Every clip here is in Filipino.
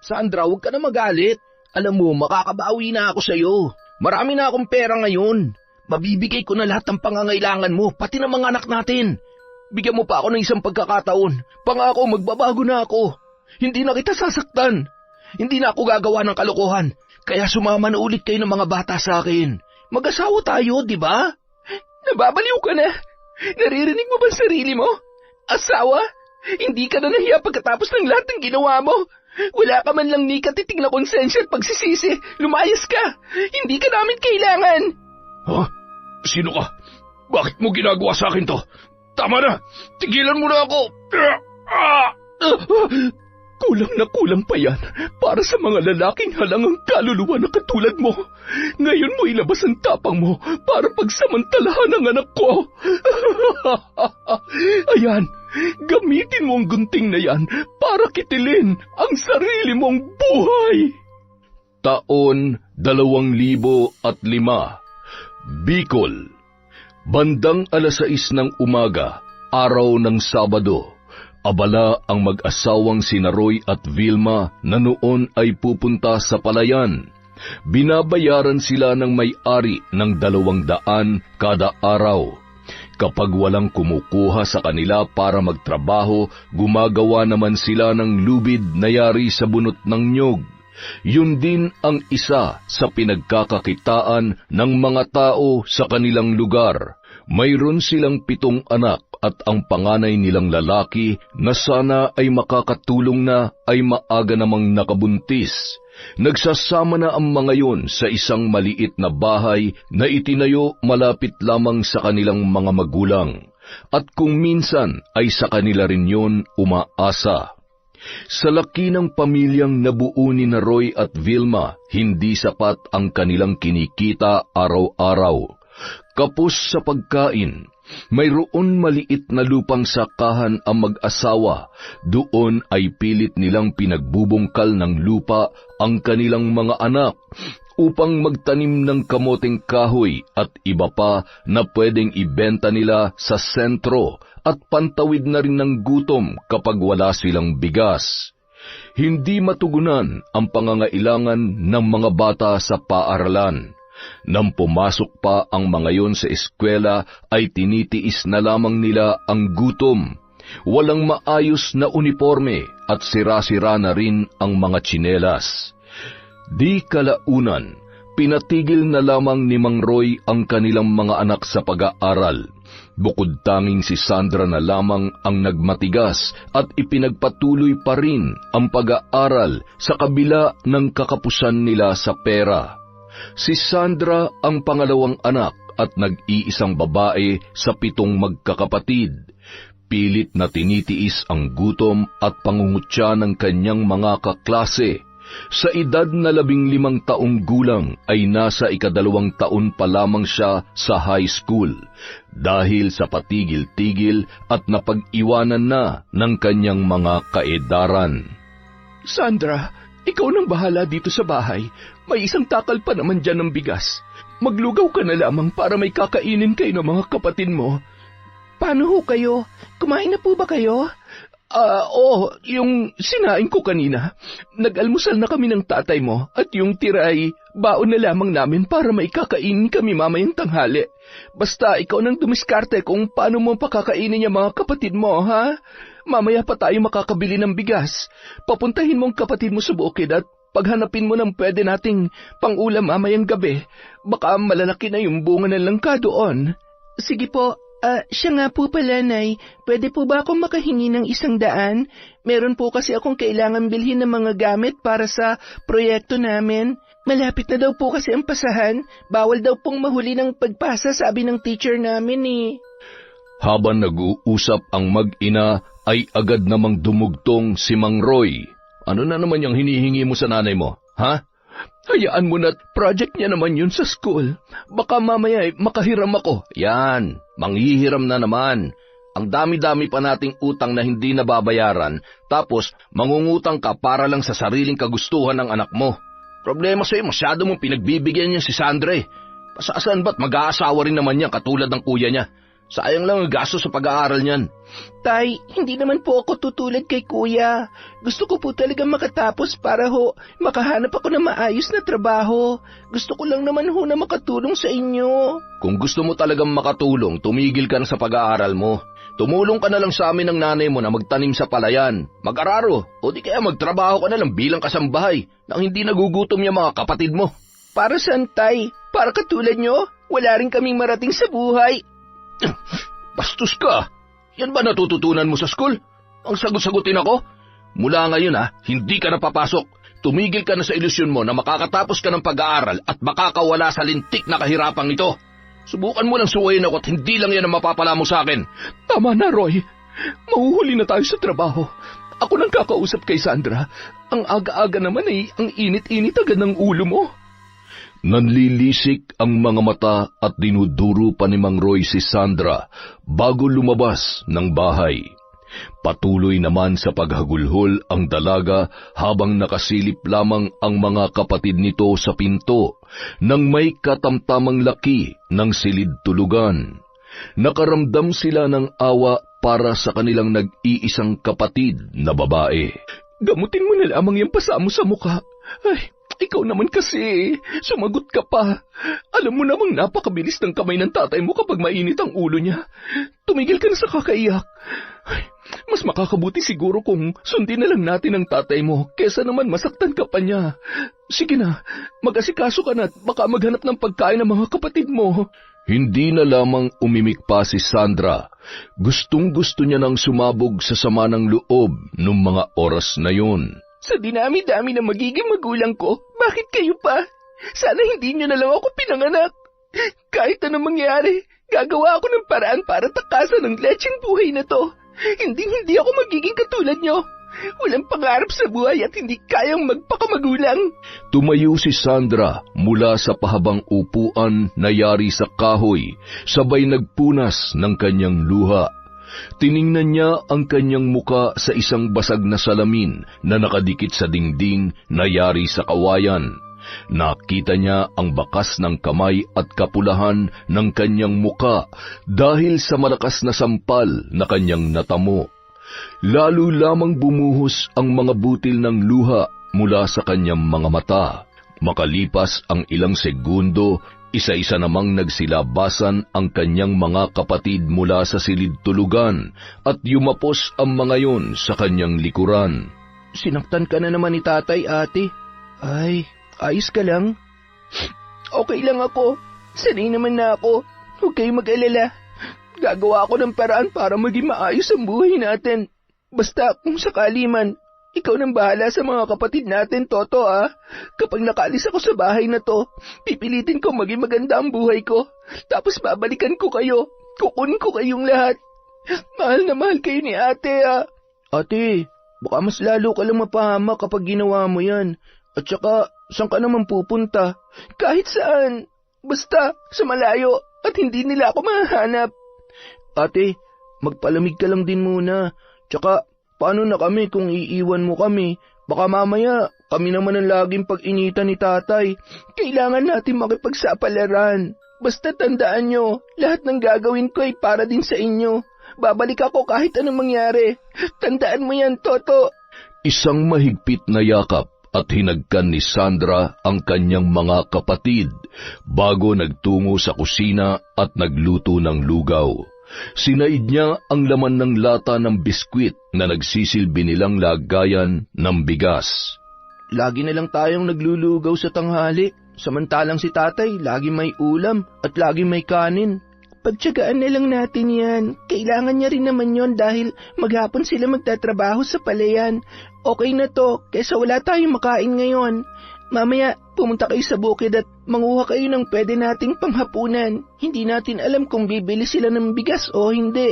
Sandra, huwag ka na magalit. Alam mo, makakabawi na ako sa'yo. Marami na akong pera ngayon. Mabibigay ko na lahat ng pangangailangan mo, pati ng mga anak natin. Bigyan mo pa ako ng isang pagkakataon. Pangako, magbabago na ako. Hindi na kita sasaktan. Hindi na ako gagawa ng kalokohan. Kaya sumama na ulit kayo ng mga bata sa akin. Mag-asawa tayo, di ba? Nababaliw ka na. Naririnig mo ba ang sarili mo? Asawa? Hindi ka na nahiya pagkatapos ng lahat ng ginawa mo. Wala ka man lang ni katitig na konsensya at pagsisisi. Lumayas ka. Hindi ka namin kailangan. Ha? Sino ka? Bakit mo ginagawa sa akin to? Tama na! Tigilan mo na ako! Kulang na kulang pa yan para sa mga lalaking halangang kaluluwa na katulad mo. Ngayon mo ilabas ang tapang mo para pagsamantalahan ang anak ko. Ayan, gamitin mo ang gunting na yan para kitilin ang sarili mong buhay. Taon 2005, Bicol. Bandang 6:00 ng umaga, araw ng Sabado. Abala ang mag-asawang sina Roy at Vilma na noon ay pupunta sa palayan. Binabayaran sila ng may-ari ng 200 kada araw. Kapag walang kumukuha sa kanila para magtrabaho, gumagawa naman sila ng lubid na yari sa bunot ng nyog. Yun din ang isa sa pinagkakakitaan ng mga tao sa kanilang lugar. Mayroon silang 7 anak at ang panganay nilang lalaki na sana ay makakatulong na ay maaga namang nakabuntis. Nagsasama na ang mga yon sa isang maliit na bahay na itinayo malapit lamang sa kanilang mga magulang. At kung minsan ay sa kanila rin yon umaasa. Sa laki ng pamilyang nabuo ni na Roy at Vilma, hindi sapat ang kanilang kinikita araw-araw. Kapos sa pagkain, mayroon maliit na lupang sakahan ang mag-asawa. Doon ay pilit nilang pinagbubungkal ng lupa ang kanilang mga anak upang magtanim ng kamoteng kahoy at iba pa na pwedeng ibenta nila sa sentro at pantawid na rin ng gutom kapag wala silang bigas. Hindi matugunan ang pangangailangan ng mga bata sa paaralan. Nang pumasok pa ang mga yon sa eskwela ay tinitiis na lamang nila ang gutom. Walang maayos na uniforme at sira-sira na rin ang mga tsinelas. Di kalaunan, pinatigil na lamang ni Mang Roy ang kanilang mga anak sa pag-aaral. Bukod tanging si Sandra na lamang ang nagmatigas at ipinagpatuloy pa rin ang pag-aaral sa kabila ng kakapusan nila sa pera. Si Sandra ang pangalawang anak at nag-iisang babae sa 7 magkakapatid. Pilit na tinitiis ang gutom at pangungutya ng kanyang mga kaklase. Sa edad na 15 taong gulang ay nasa 2 taon pa lamang siya sa high school dahil sa patigil-tigil at napag-iwanan na ng kanyang mga kaedaran. Sandra, ikaw nang bahala dito sa bahay. May isang takal pa naman dyan ng bigas. Maglugaw ka na lamang para may kakainin kayo ng mga kapatid mo. Paano ho kayo? Kumain na po ba kayo? Yung sinain ko kanina. Nag-almusal na kami ng tatay mo at yung tira ay baon na lamang namin para may kakainin kami mamayang tanghali. Basta ikaw nang dumiskarte kung paano mo pakakainin yung mga kapatid mo, ha? Mamaya pa tayo makakabili ng bigas. Papuntahin mo ang kapatid mo sa bukid at paghanapin mo ng pwede nating pang-ulam mamayang gabi. Baka malalaki na yung bunga ng langka doon. Sige po, siya nga po pala, Nay. Pwede po ba akong makahingi ng 100? Meron po kasi akong kailangan bilhin ng mga gamit para sa proyekto namin. Malapit na daw po kasi ang pasahan. Bawal daw pong mahuli ng pagpasa, sabi ng teacher namin eh. Habang nag-uusap ang mag-ina, ay agad namang dumugtong si Mang Roy. Ano na naman yung hinihingi mo sa nanay mo, ha? Hayaan mo na, project niya naman yun sa school. Baka mamaya makahiram ako. Yan, manghihiram na naman. Ang dami-dami pa nating utang na hindi nababayaran, tapos mangungutang ka para lang sa sariling kagustuhan ng anak mo. Problema sa'yo, masyado mong pinagbibigyan niya si Sandra eh. Pasasaan ba't mag-aasawa rin naman niya katulad ng kuya niya? Sayang lang ang gasto sa pag-aaral niyan. Tay, hindi naman po ako tutulad kay kuya. Gusto ko po talagang makatapos para makahanap ako ng maayos na trabaho. Gusto ko lang naman na makatulong sa inyo. Kung gusto mo talagang makatulong, tumigil ka na sa pag-aaral mo. Tumulong ka na lang sa amin ng nanay mo na magtanim sa palayan, mag-araro, o di kaya magtrabaho ka na lang bilang kasambahay nang hindi nagugutom yung mga kapatid mo. Para saan, Tay? Para katulad nyo? Wala rin kaming marating sa buhay. Bastos ka! Yan ba natututunan mo sa school? Ang sagot-sagutin ako? Mula ngayon hindi ka na papasok. Tumigil ka na sa ilusyon mo na makakatapos ka ng pag-aaral at makakawala sa lintik na kahirapang ito. Subukan mo lang suwayin ako at hindi lang yan ang mapapala mo sa akin. Tama na, Roy. Mahuhuli na tayo sa trabaho. Ako nang kakausap kay Sandra. Ang aga-aga naman ang init-init agad ng ulo mo. Nanlilisik ang mga mata at dinuduro pa ni Mang Roy si Sandra bago lumabas ng bahay. Patuloy naman sa paghagulhol ang dalaga habang nakasilip lamang ang mga kapatid nito sa pinto nang may katamtamang laki ng silid tulugan. Nakaramdam sila ng awa para sa kanilang nag-iisang kapatid na babae. Gamutin mo na lamang yung pasa mo sa mukha. Ay, ikaw naman kasi, sumagot ka pa. Alam mo namang napakabilis ng kamay ng tatay mo kapag mainit ang ulo niya. Tumigil ka na sa kakaiyak. Ay, mas makakabuti siguro kung sundin na lang natin ang tatay mo kesa naman masaktan ka pa niya. Sige na, mag-asikaso ka na at baka maghanap ng pagkain ng mga kapatid mo. Hindi na lamang umimik pa si Sandra. Gustong-gusto niya nang sumabog sa sama ng loob nung mga oras na yun. Sa dinami-dami na magiging magulang ko, bakit kayo pa? Sana hindi niyo na lang ako pinanganak. Kahit anong mangyari, gagawa ako ng paraan para takasan ang lecheng buhay na to. Hindi ako magiging katulad niyo. Walang pangarap sa buhay at hindi kayang magpakamagulang. Tumayo si Sandra mula sa pahabang upuan na yari sa kahoy, sabay nagpunas ng kanyang luha. Tiningnan niya ang kanyang muka sa isang basag na salamin na nakadikit sa dingding na yari sa kawayan. Nakita niya ang bakas ng kamay at kapulahan ng kanyang muka dahil sa malakas na sampal na kanyang natamo. Lalo lamang bumuhos ang mga butil ng luha mula sa kanyang mga mata. Makalipas ang ilang segundo, isa-isa namang nagsilabasan ang kanyang mga kapatid mula sa silid tulugan at yumapos ang mga yon sa kanyang likuran. Sinaktan ka na naman ni tatay, ate. Ay, ayos ka lang? Okay lang ako. Sanay naman na ako. Huwag kayong mag-alala. Gagawa ako ng paraan para maging maayos ang buhay natin. Basta kung sakali man, ikaw nang bahala sa mga kapatid natin, Toto, Kapag nakaalis ako sa bahay na to, pipilitin ko maging maganda ang buhay ko. Tapos babalikan ko kayo. Kukunin ko kayong lahat. Mahal na mahal kayo ni ate, Ate, baka mas lalo ka lang mapahama kapag ginawa mo yan. At saka, saan ka naman pupunta? Kahit saan. Basta, sa malayo at hindi nila ako mahanap. Ate, magpalamig ka lang din muna. Tsaka, paano na kami kung iiwan mo kami? Baka mamaya, kami naman ang laging pag-initan ni tatay. Kailangan natin makipagsapalaran. Basta tandaan nyo, lahat ng gagawin ko ay para din sa inyo. Babalik ako kahit anong mangyari. Tandaan mo yan, Toto. Isang mahigpit na yakap at hinagkan ni Sandra ang kanyang mga kapatid bago nagtungo sa kusina at nagluto ng lugaw. Sinaid niya ang laman ng lata ng biskwit na nagsisilbi nilang lagayan ng bigas. Lagi na lang tayong naglulugaw sa tanghali, samantalang si tatay lagi may ulam at lagi may kanin. Pagtsagaan na lang natin yan. Kailangan niya rin naman yon dahil maghapon sila magtatrabaho sa palayan. Okay na to, kesa wala tayong makain ngayon. Mamaya, pumunta kayo sa bukid at manguha kayo ng pwede nating panghapunan. Hindi natin alam kung bibili sila ng bigas o hindi.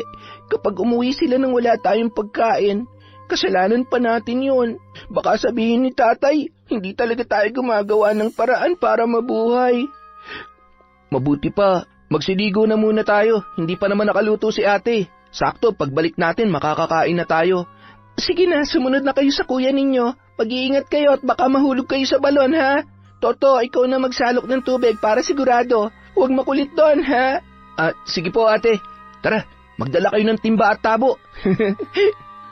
Kapag umuwi sila nang wala tayong pagkain, kasalanan pa natin yun. Baka sabihin ni tatay, hindi talaga tayo gumagawa ng paraan para mabuhay. Mabuti pa, magsiligo na muna tayo. Hindi pa naman nakaluto si ate. Sakto, pagbalik natin makakakain na tayo. Sige na, sumunod na kayo sa kuya ninyo. Mag-iingat kayo at baka mahulog kayo sa balon, ha? Toto, ikaw na magsalok ng tubig para sigurado. Huwag makulit doon, ha? Sige po, ate. Tara, magdala kayo ng timba at tabo.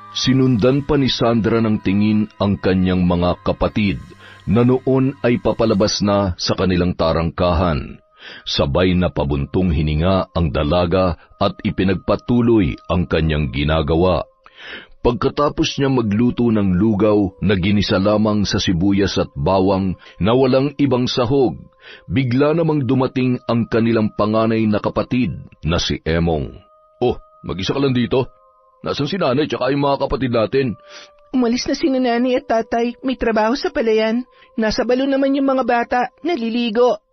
Sinundan pa ni Sandra ng tingin ang kanyang mga kapatid na noon ay papalabas na sa kanilang tarangkahan. Sabay na pabuntong hininga ang dalaga at ipinagpatuloy ang kanyang ginagawa. Pagkatapos niya magluto ng lugaw na ginisa lamang sa sibuyas at bawang na walang ibang sahog, bigla namang dumating ang kanilang panganay na kapatid na si Emong. "Oh, mag-isa ka lang dito? Nasaan si nanay tsaka yung mga kapatid natin?" Umalis na si nanay at tatay, may trabaho sa palayan. Nasa balon naman yung mga bata, naliligo.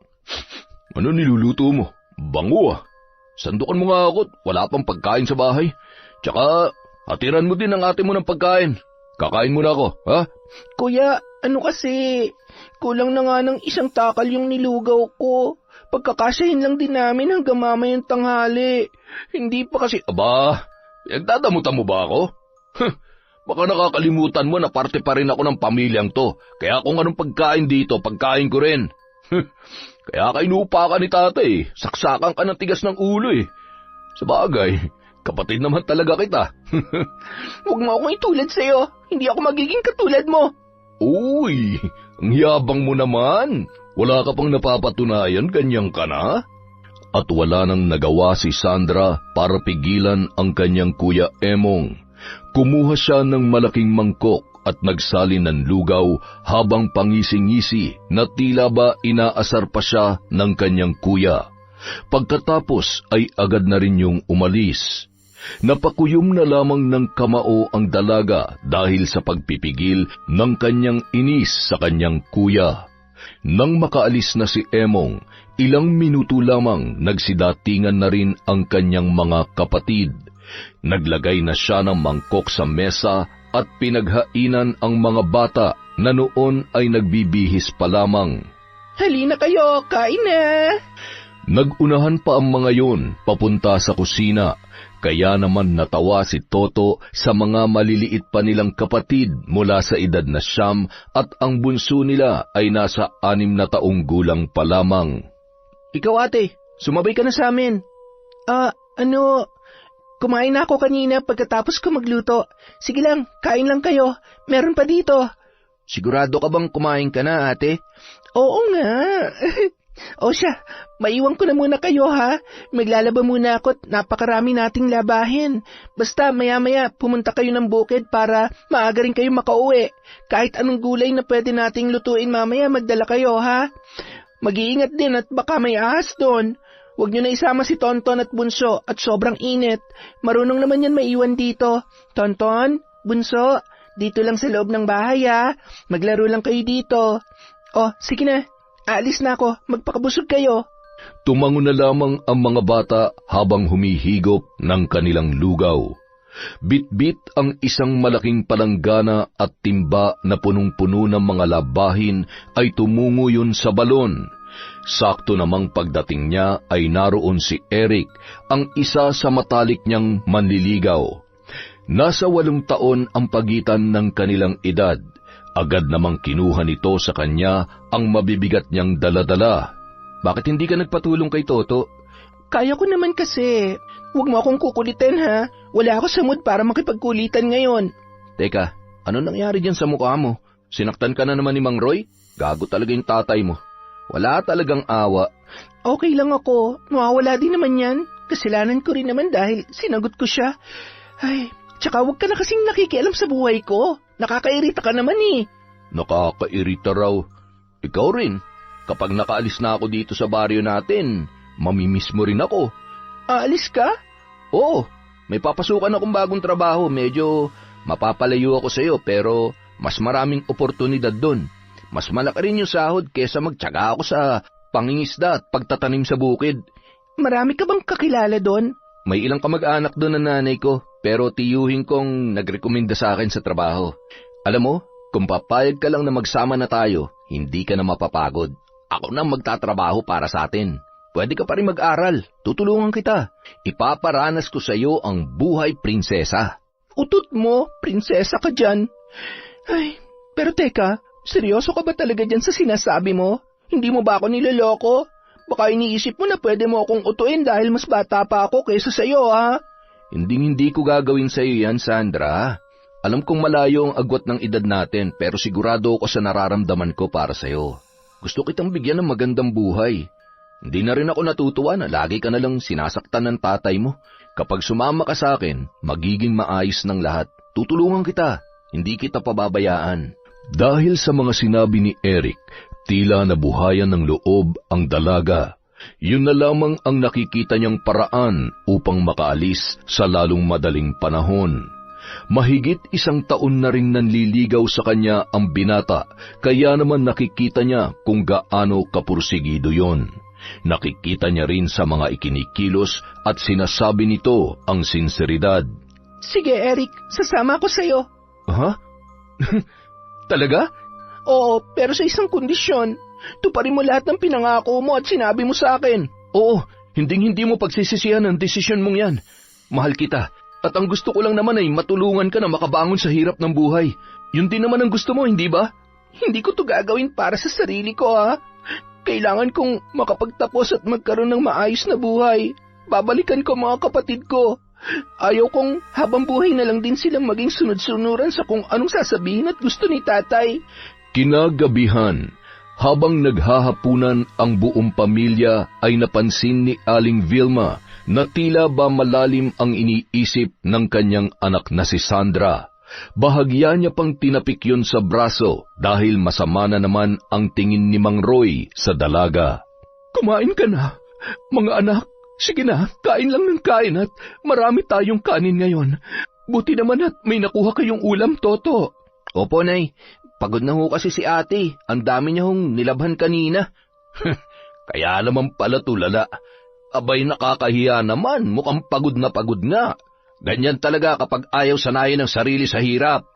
"Ano niluluto mo? Bango ah. Sandukan mo nga ako, wala pang pagkain sa bahay. Tsaka hatiran mo din ang ate mo ng pagkain. Kakain muna ako, ha?" Kuya, ano kasi? Kulang na nga ng isang takal yung nilugaw ko. Pagkakasyahin lang din namin hanggang mamayang tanghali. Hindi pa kasi... Aba, nagdadamutan mo ba ako? Baka nakakalimutan mo na parte pa rin ako ng pamilyang to. Kaya kung anong pagkain dito, pagkain ko rin. Kaya kainupa ka ni tatay. Saksakan ka ng tigas ng ulo eh. Sabagay, kapatid naman talaga kita. Huwag mo akong itulad sa'yo. Hindi ako magiging katulad mo. Uy, ang yabang mo naman. Wala ka pang napapatunayan, ganyan ka na? At wala nang nagawa si Sandra para pigilan ang kanyang kuya Emong. Kumuha siya ng malaking mangkok at nagsalin ng lugaw habang pangisi-ngisi na tila ba inaasar pa siya ng kanyang kuya. Pagkatapos ay agad na rin yung umalis. Napakuyom na lamang ng kamao ang dalaga dahil sa pagpipigil ng kanyang inis sa kanyang kuya. Nang makaalis na si Emong, ilang minuto lamang nagsidatingan na rin ang kanyang mga kapatid. Naglagay na siya ng mangkok sa mesa at pinaghainan ang mga bata na noon ay nagbibihis pa lamang. Halina kayo, kain na! Nagunahan pa ang mga yon papunta sa kusina, kaya naman natawa si Toto sa mga maliliit pa nilang kapatid mula sa edad na 9 at ang bunso nila ay nasa 6 na taong gulang pa lamang. Ikaw ate, sumabay ka na sa amin. Kumain na ako kanina pagkatapos ko magluto. Sige lang, kain lang kayo. Meron pa dito. Sigurado ka bang kumain ka na, ate? Oo nga. O siya, maiwan ko na muna kayo ha. Maglalaba muna ako at napakarami nating labahin. Basta maya-maya pumunta kayo ng bukid para maaga rin kayo makauwi. Kahit anong gulay na pwede nating lutuin mamaya magdala kayo ha. Mag-iingat din at baka may ahas doon. Huwag niyo na isama si Tonton at Bunso at sobrang init. Marunong naman yan maiwan dito. Tonton, Bunso, dito lang sa loob ng bahay ha. Maglaro lang kayo dito. Oh, sige na. Aalis na ako. Magpakabusog kayo. Tumango na lamang ang mga bata habang humihigop ng kanilang lugaw. Bit-bit ang isang malaking palanggana at timba na punong-puno ng mga labahin ay tumungo yun sa balon. Sakto namang pagdating niya ay naroon si Eric, ang isa sa matalik niyang manliligaw. Nasa 8 taon ang pagitan ng kanilang edad. Agad namang kinuha nito sa kanya ang mabibigat niyang daladala. Bakit hindi ka nagpatulong kay Toto? Kaya ko naman kasi. Huwag mo akong kukulitin ha. Wala ako sa mood para makipagkulitan ngayon. Teka, ano nangyari dyan sa mukha mo? Sinaktan ka na naman ni Mang Roy? Gago talaga yung tatay mo. Wala talagang awa. Okay lang ako. Mawawala din naman yan. Kasalanan ko rin naman dahil sinagot ko siya. Ay, tsaka huwag ka na kasing nakikialam sa buhay ko. Nakakairita ka naman eh. Nakakairita raw. Ikaw rin. Kapag nakaalis na ako dito sa baryo natin, mamimiss mo rin ako. Aalis ka? Oo, may papasukan akong bagong trabaho. Medyo mapapalayo ako sa iyo pero mas maraming oportunidad doon. Mas malaki rin yung sahod kesa magtiyaga ako sa pangingisda at pagtatanim sa bukid. Marami ka bang kakilala doon? May ilang kamag-anak doon na nanay ko, pero tiyuhin kong nagrekomenda sa akin sa trabaho. Alam mo, kung papayag ka lang na magsama na tayo, hindi ka na mapapagod. Ako na magtatrabaho para sa atin. Pwede ka pa rin mag-aral, tutulungan kita. Ipaparanas ko sa iyo ang buhay prinsesa. Utot mo, prinsesa ka dyan. Ay, pero teka, seryoso ka ba talaga dyan sa sinasabi mo? Hindi mo ba ako niloloko? Baka iniisip mo na pwede mo akong utuin dahil mas bata pa ako kaysa sa'yo, ha? Hindi ko gagawin sa'yo yan, Sandra. Alam kong malayo ang agwat ng edad natin, pero sigurado ako sa nararamdaman ko para sa'yo. Gusto kitang bigyan ng magandang buhay. Hindi na rin ako natutuwa na lagi ka nalang sinasaktan ng tatay mo. Kapag sumama ka sa akin, magiging maayos ng lahat. Tutulungan kita, hindi kita pababayaan. Dahil sa mga sinabi ni Eric, tila nabuhayan ng loob ang dalaga. Yun na lamang ang nakikita niyang paraan upang makaalis sa lalong madaling panahon. Mahigit 1 taon na ring nanliligaw sa kanya ang binata, kaya naman nakikita niya kung gaano kapursigido yon. Nakikita niya rin sa mga ikinikilos at sinasabi nito ang sinseridad. Sige, Eric, sasama ako sa'yo. Ha? Talaga? Oo, pero sa isang kondisyon. Tuparin mo lahat ng pinangako mo at sinabi mo sa akin. Oo, hindi mo pagsisisihan ang desisyon mong yan. Mahal kita, at ang gusto ko lang naman ay matulungan ka na makabangon sa hirap ng buhay. Yun din naman ang gusto mo, hindi ba? Hindi ko to gagawin para sa sarili ko, ha? Kailangan kong makapagtapos at magkaroon ng maayos na buhay. Babalikan ko mga kapatid ko. Ayaw kong habang buhay na lang din silang maging sunod-sunuran sa kung anong sasabihin at gusto ni tatay. Kinagabihan, habang naghahapunan ang buong pamilya ay napansin ni Aling Vilma na tila ba malalim ang iniisip ng kanyang anak na si Sandra. Bahagya niya pang tinapik yun sa braso dahil masama na naman ang tingin ni Mang Roy sa dalaga. Kumain ka na, mga anak. Sige na, kain lang ng kain at marami tayong kanin ngayon. Buti naman at may nakuha kayong ulam, Toto. Opo, Nay. Pagod na ho kasi si ate. Ang dami niya hong nilabhan kanina. Kaya naman pala tulala. Abay, nakakahiya naman. Mukhang pagod na pagod nga. Ganyan talaga kapag ayaw sanayin ng sarili sa hirap.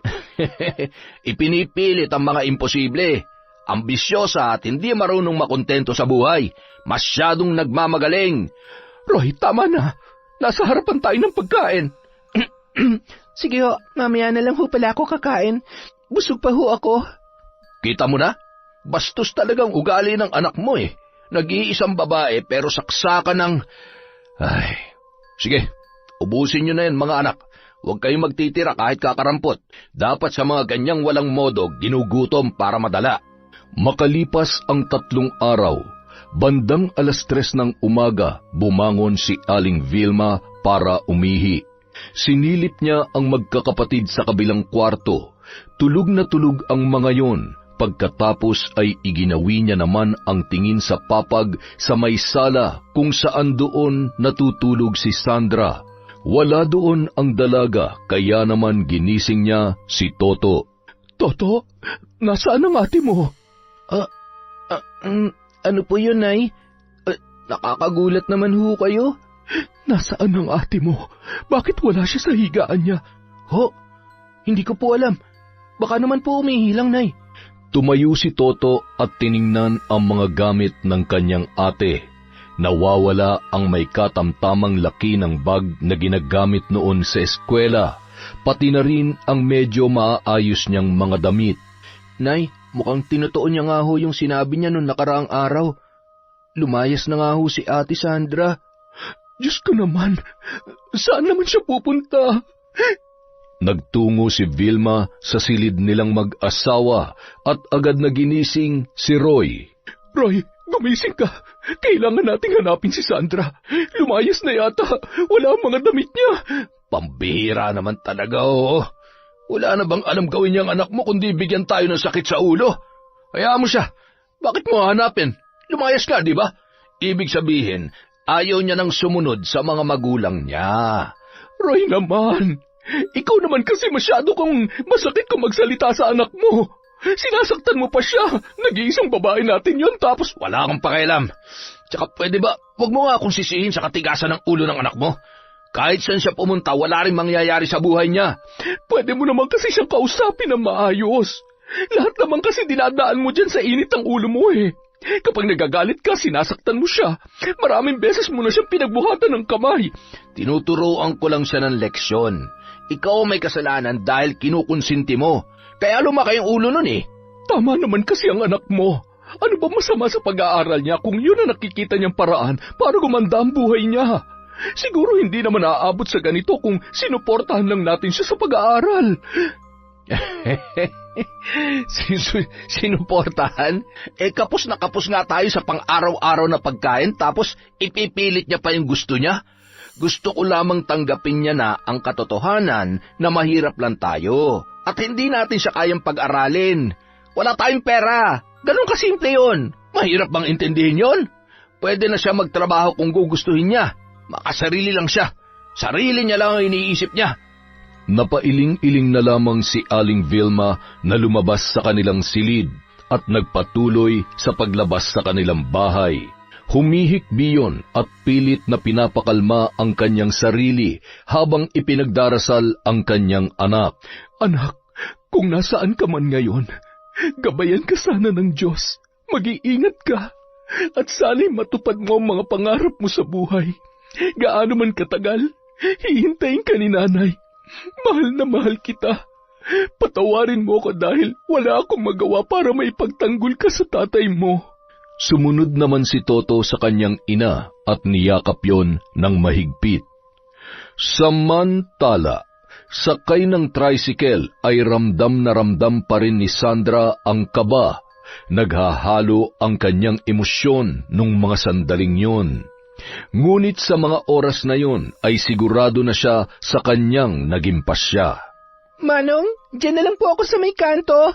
Ipinipilit ang mga imposible. Ambisyosa at hindi marunong makontento sa buhay. Masyadong nagmamagaling. Roy, tama na. Nasa harapan tayo ng pagkain. Sige ho, mamaya na lang ho pala ako kakain. Busog pa ho ako. Kita mo na? Bastos talagang ugali ng anak mo eh. Nag-iisang babae pero saksakan ng... Ay, sige. Ubusin nyo na yan, mga anak. Huwag kayong magtitira kahit kakarampot. Dapat sa mga ganyang walang modo, ginugutom para madala. Makalipas ang 3 araw, bandang 3:00 ng umaga, bumangon si Aling Vilma para umihi. Sinilip niya ang magkakapatid sa kabilang kwarto. Tulog na tulog ang mga yon. Pagkatapos ay iginawi niya naman ang tingin sa papag sa may sala kung saan doon natutulog si Sandra. Wala doon ang dalaga, kaya naman ginising niya si Toto. Toto, nasaan ang ate mo? Ano po yun, Nay? Nakakagulat naman ho kayo. Nasaan ang ate mo? Bakit wala siya sa higaan niya? Ho, hindi ko po alam. Baka naman po umihilang, Nay. Tumayo si Toto at tiningnan ang mga gamit ng kanyang ate. Nawawala ang may katamtamang laki ng bag na ginagamit noon sa eskwela, pati na rin ang medyo maayos niyang mga damit. Nay, mukhang tinutuon niya nga ho yung sinabi niya noong nakaraang araw. Lumayas na nga ho si Ate Sandra. Diyos ko naman, saan naman siya pupunta? Nagtungo si Vilma sa silid nilang mag-asawa at agad na ginising si Roy. Roy, gumising ka. Kailangan nating hanapin si Sandra. Lumayas na yata. Wala ang mga damit niya. Pambihira naman talaga, oh. Wala na bang alam gawin niyang anak mo kundi bigyan tayo ng sakit sa ulo? Hayaan mo siya. Bakit mo hanapin? Lumayas ka, di ba? Ibig sabihin, ayaw niya nang sumunod sa mga magulang niya. Roy naman, ikaw naman kasi masyado kang masakit kung magsalita sa anak mo. Sinasaktan mo pa siya. Nag-iisang babae natin yon tapos... Wala akong pakialam. Tsaka pwede ba, wag mo nga akong sisihin sa katigasan ng ulo ng anak mo. Kahit saan siya pumunta, wala rin mangyayari sa buhay niya. Pwede mo naman kasi siyang kausapin ng maayos. Lahat naman kasi dinadaan mo dyan sa init ng ulo mo eh. Kapag nagagalit ka, sinasaktan mo siya. Maraming beses mo na siyang pinagbuhatan ng kamay. Tinuturoan ko lang siya ng leksyon. Ikaw may kasalanan dahil kinukonsinti mo. Kaya lumaki ang ulo nun eh. Tama naman kasi ang anak mo. Ano ba masama sa pag-aaral niya kung yun ang nakikita niyang paraan para gumanda ang buhay niya? Siguro hindi naman aabot sa ganito kung sinuportahan lang natin siya sa pag-aaral. Sinuportahan? Kapos na kapos nga tayo sa pang-araw-araw na pagkain tapos ipipilit niya pa yung gusto niya. Gusto ko lamang tanggapin niya na ang katotohanan na mahirap lang tayo at hindi natin siya kayang pag-aralin. Wala tayong pera. Ganun kasimple yun. Mahirap bang intindihin yun? Pwede na siya magtrabaho kung gugustuhin niya. Makasarili lang siya. Sarili niya lang ang iniisip niya. Napailing-iling na lamang si Aling Vilma na lumabas sa kanilang silid at nagpatuloy sa paglabas sa kanilang bahay. Humihikbi yun at pilit na pinapakalma ang kanyang sarili habang ipinagdarasal ang kanyang anak. Anak, kung nasaan ka man ngayon, gabayan ka sana ng Diyos. Mag-iingat ka at sana'y matupad mo ang mga pangarap mo sa buhay. Gaano man katagal, hihintayin ka ni nanay. Mahal na mahal kita. Patawarin mo ko dahil wala akong magawa para maipagtanggol ka sa tatay mo. Sumunod naman si Toto sa kanyang ina at niyakap yon ng mahigpit. Samantala, sakay ng tricycle ay ramdam na ramdam pa rin ni Sandra ang kaba. Naghahalo ang kanyang emosyon nung mga sandaling yon. Ngunit sa mga oras na yon ay sigurado na siya sa kanyang naging pasya. Manong, dyan na lang po ako sa may kanto.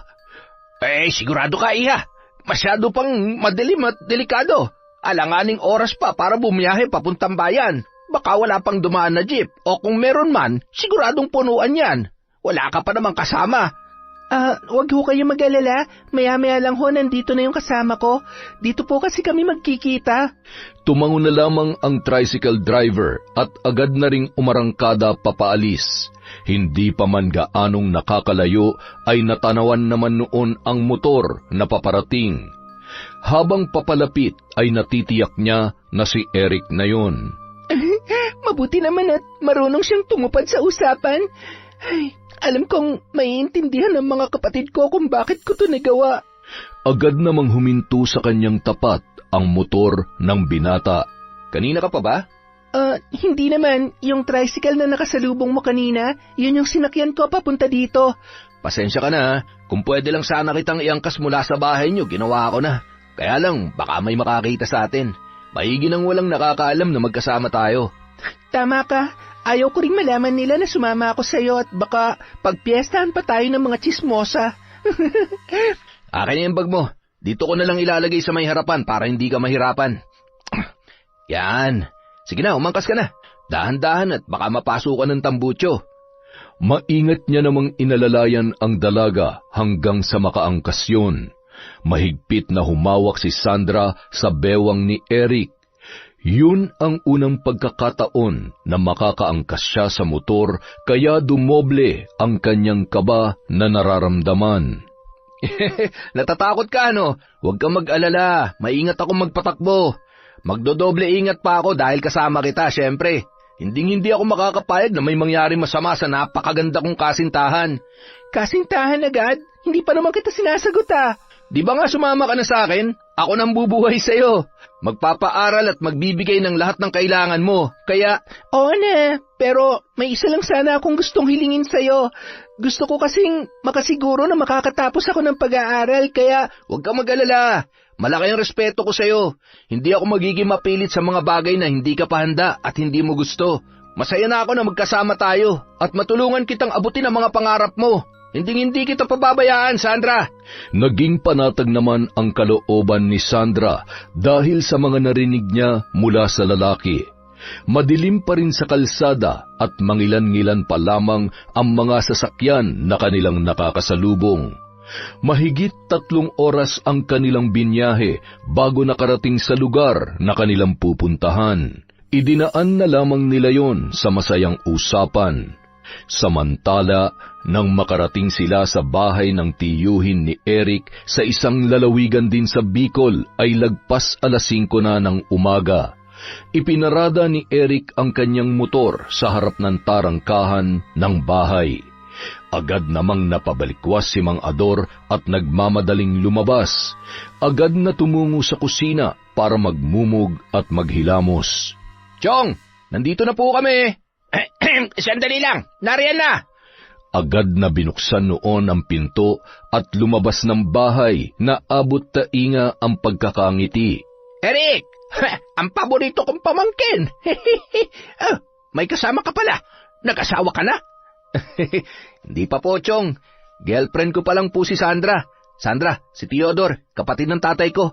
Sigurado ka, iha. Masyado pang madilim at delikado. Alanganing oras pa para bumiyahe papuntang bayan. Baka wala pang dumaan na jeep. O kung meron man, siguradong punuan yan. Wala ka pa namang kasama. Wag ho kayo mag-alala. Maya-maya lang ho, nandito na yung kasama ko. Dito po kasi kami magkikita. Tumango na lamang ang tricycle driver at agad na ring umarangkada papaalis. Hindi pa man gaanong nakakalayo ay natanawan naman noon ang motor na paparating. Habang papalapit ay natitiyak niya na si Eric na yon. Mabuti naman at marunong siyang tumupad sa usapan. Ay, alam kong maiintindihan ng mga kapatid ko kung bakit ko ito nagawa. Agad namang huminto sa kanyang tapat ang motor ng binata. Kanina ka pa ba? Hindi naman. Yung tricycle na nakasalubong mo kanina, yun yung sinakyan ko papunta dito. Pasensya ka na. Kung pwede lang sana kitang iangkas mula sa bahay niyo, ginawa ko na. Kaya lang, baka may makakita sa atin. Maigi nang walang nakakaalam na magkasama tayo. Tama ka. Ayaw ko ring malaman nila na sumama ako sa iyo at baka pagpiestahan pa tayo ng mga tsismosa. Akin yung bag mo. Dito ko na lang ilalagay sa may harapan para hindi ka mahirapan. Yan. Sige na, umangkas ka na. Dahan-dahan at baka mapasukan ng tambutso. Maingat niya namang inalalayan ang dalaga hanggang sa makaangkas yun. Mahigpit na humawak si Sandra sa bewang ni Eric. Yun ang unang pagkakataon na makakaangkas siya sa motor kaya dumoble ang kanyang kaba na nararamdaman. Natatakot ka, ano? Huwag kang mag-alala. Maingat ako magpatakbo. Magdodoble ingat pa ako dahil kasama kita, syempre. Hindi ako makakapayag na may mangyari masama sa napakaganda kong kasintahan. Kasintahan agad? Hindi pa naman kita sinasagot, ah. Di ba nga sumama ka na sa akin? Ako nang bubuhay sa'yo. Magpapaaral at magbibigay ng lahat ng kailangan mo. Kaya, oo na, pero may isa lang sana akong gustong hilingin sa'yo. Gusto ko kasing makasiguro na makakatapos ako ng pag-aaral, kaya huwag kang mag-alala. Malaki ang respeto ko sa'yo. Hindi ako magiging mapilit sa mga bagay na hindi ka pa handa at hindi mo gusto. Masaya na ako na magkasama tayo at matulungan kitang abutin ang mga pangarap mo. Hindi kita pababayaan, Sandra. Naging panatag naman ang kalooban ni Sandra dahil sa mga narinig niya mula sa lalaki. Madilim pa rin sa kalsada at mangilan-ngilan pa lamang ang mga sasakyan na kanilang nakakasalubong. Mahigit 3 oras ang kanilang binyahe bago nakarating sa lugar na kanilang pupuntahan. Idinaan na lamang nila yon sa masayang usapan. Samantala, nang makarating sila sa bahay ng tiyuhin ni Eric sa isang lalawigan din sa Bicol ay lagpas 5:00 na ng umaga. Ipinarada ni Eric ang kanyang motor sa harap ng tarangkahan ng bahay. Agad namang napabalikwas si Mang Ador at nagmamadaling lumabas. Agad na tumungo sa kusina para magmumog at maghilamos. Chong, nandito na po kami. Sandali lang, nariyan na. Agad na binuksan noon ang pinto at lumabas ng bahay na abot tainga ang pagkakangiti. Eric, ang paborito kong pamangkin. May kasama ka pala. Nag-asawa ka na? Hindi pa po, Chong. Girlfriend ko pa lang po si Sandra. Sandra, si Theodore, kapatid ng tatay ko.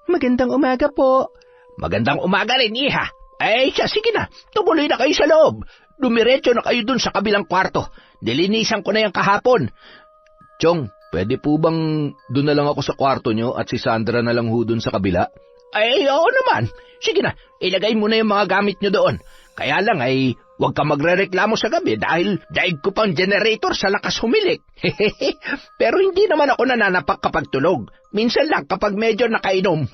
Magandang umaga po. Magandang umaga rin, iha. Ay, sige na. Tumuloy na kayo sa loob. Dumiretso na kayo dun sa kabilang kwarto. Nilinisan ko na yung kahapon. Chong, pwede po bang dun na lang ako sa kwarto nyo at si Sandra na lang ho dun sa kabila? Ay, oo naman. Sige na, ilagay mo na yung mga gamit nyo doon. Kaya lang ay huwag ka magrereklamo sa gabi dahil daig ko pang generator sa lakas humilik. Pero hindi naman ako nananapak kapag tulog. Minsan lang kapag medyo nakainom.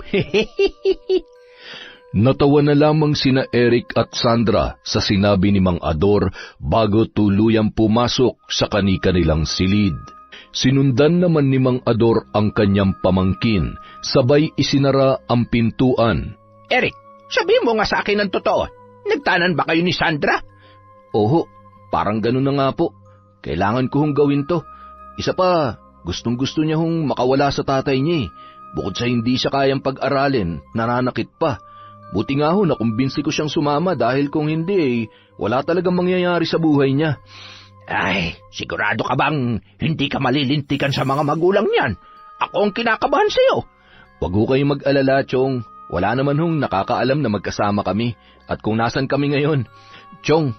Natawa na lamang sina Eric at Sandra sa sinabi ni Mang Ador bago tuluyang pumasok sa kani-kanilang silid. Sinundan naman ni Mang Ador ang kanyang pamangkin, sabay isinara ang pintuan. Eric, sabihin mo nga sa akin ng totoo. Nagtanan ba kayo ni Sandra? Oho, parang ganun na nga po. Kailangan ko hong gawin to. Isa pa, gustong-gusto niya hong makawala sa tatay niya eh. Bukod sa hindi siya kayang pag-aralin, nananakit pa. Buti nga ho na kumbinsi ko siyang sumama dahil kung hindi wala talagang mangyayari sa buhay niya. Ay, sigurado ka bang hindi ka malilintikan sa mga magulang niyan? Ako ang kinakabahan sa'yo. Wag ho kayong mag-alala, Chong. Wala naman hong nakakaalam na magkasama kami at kung nasan kami ngayon. Chong,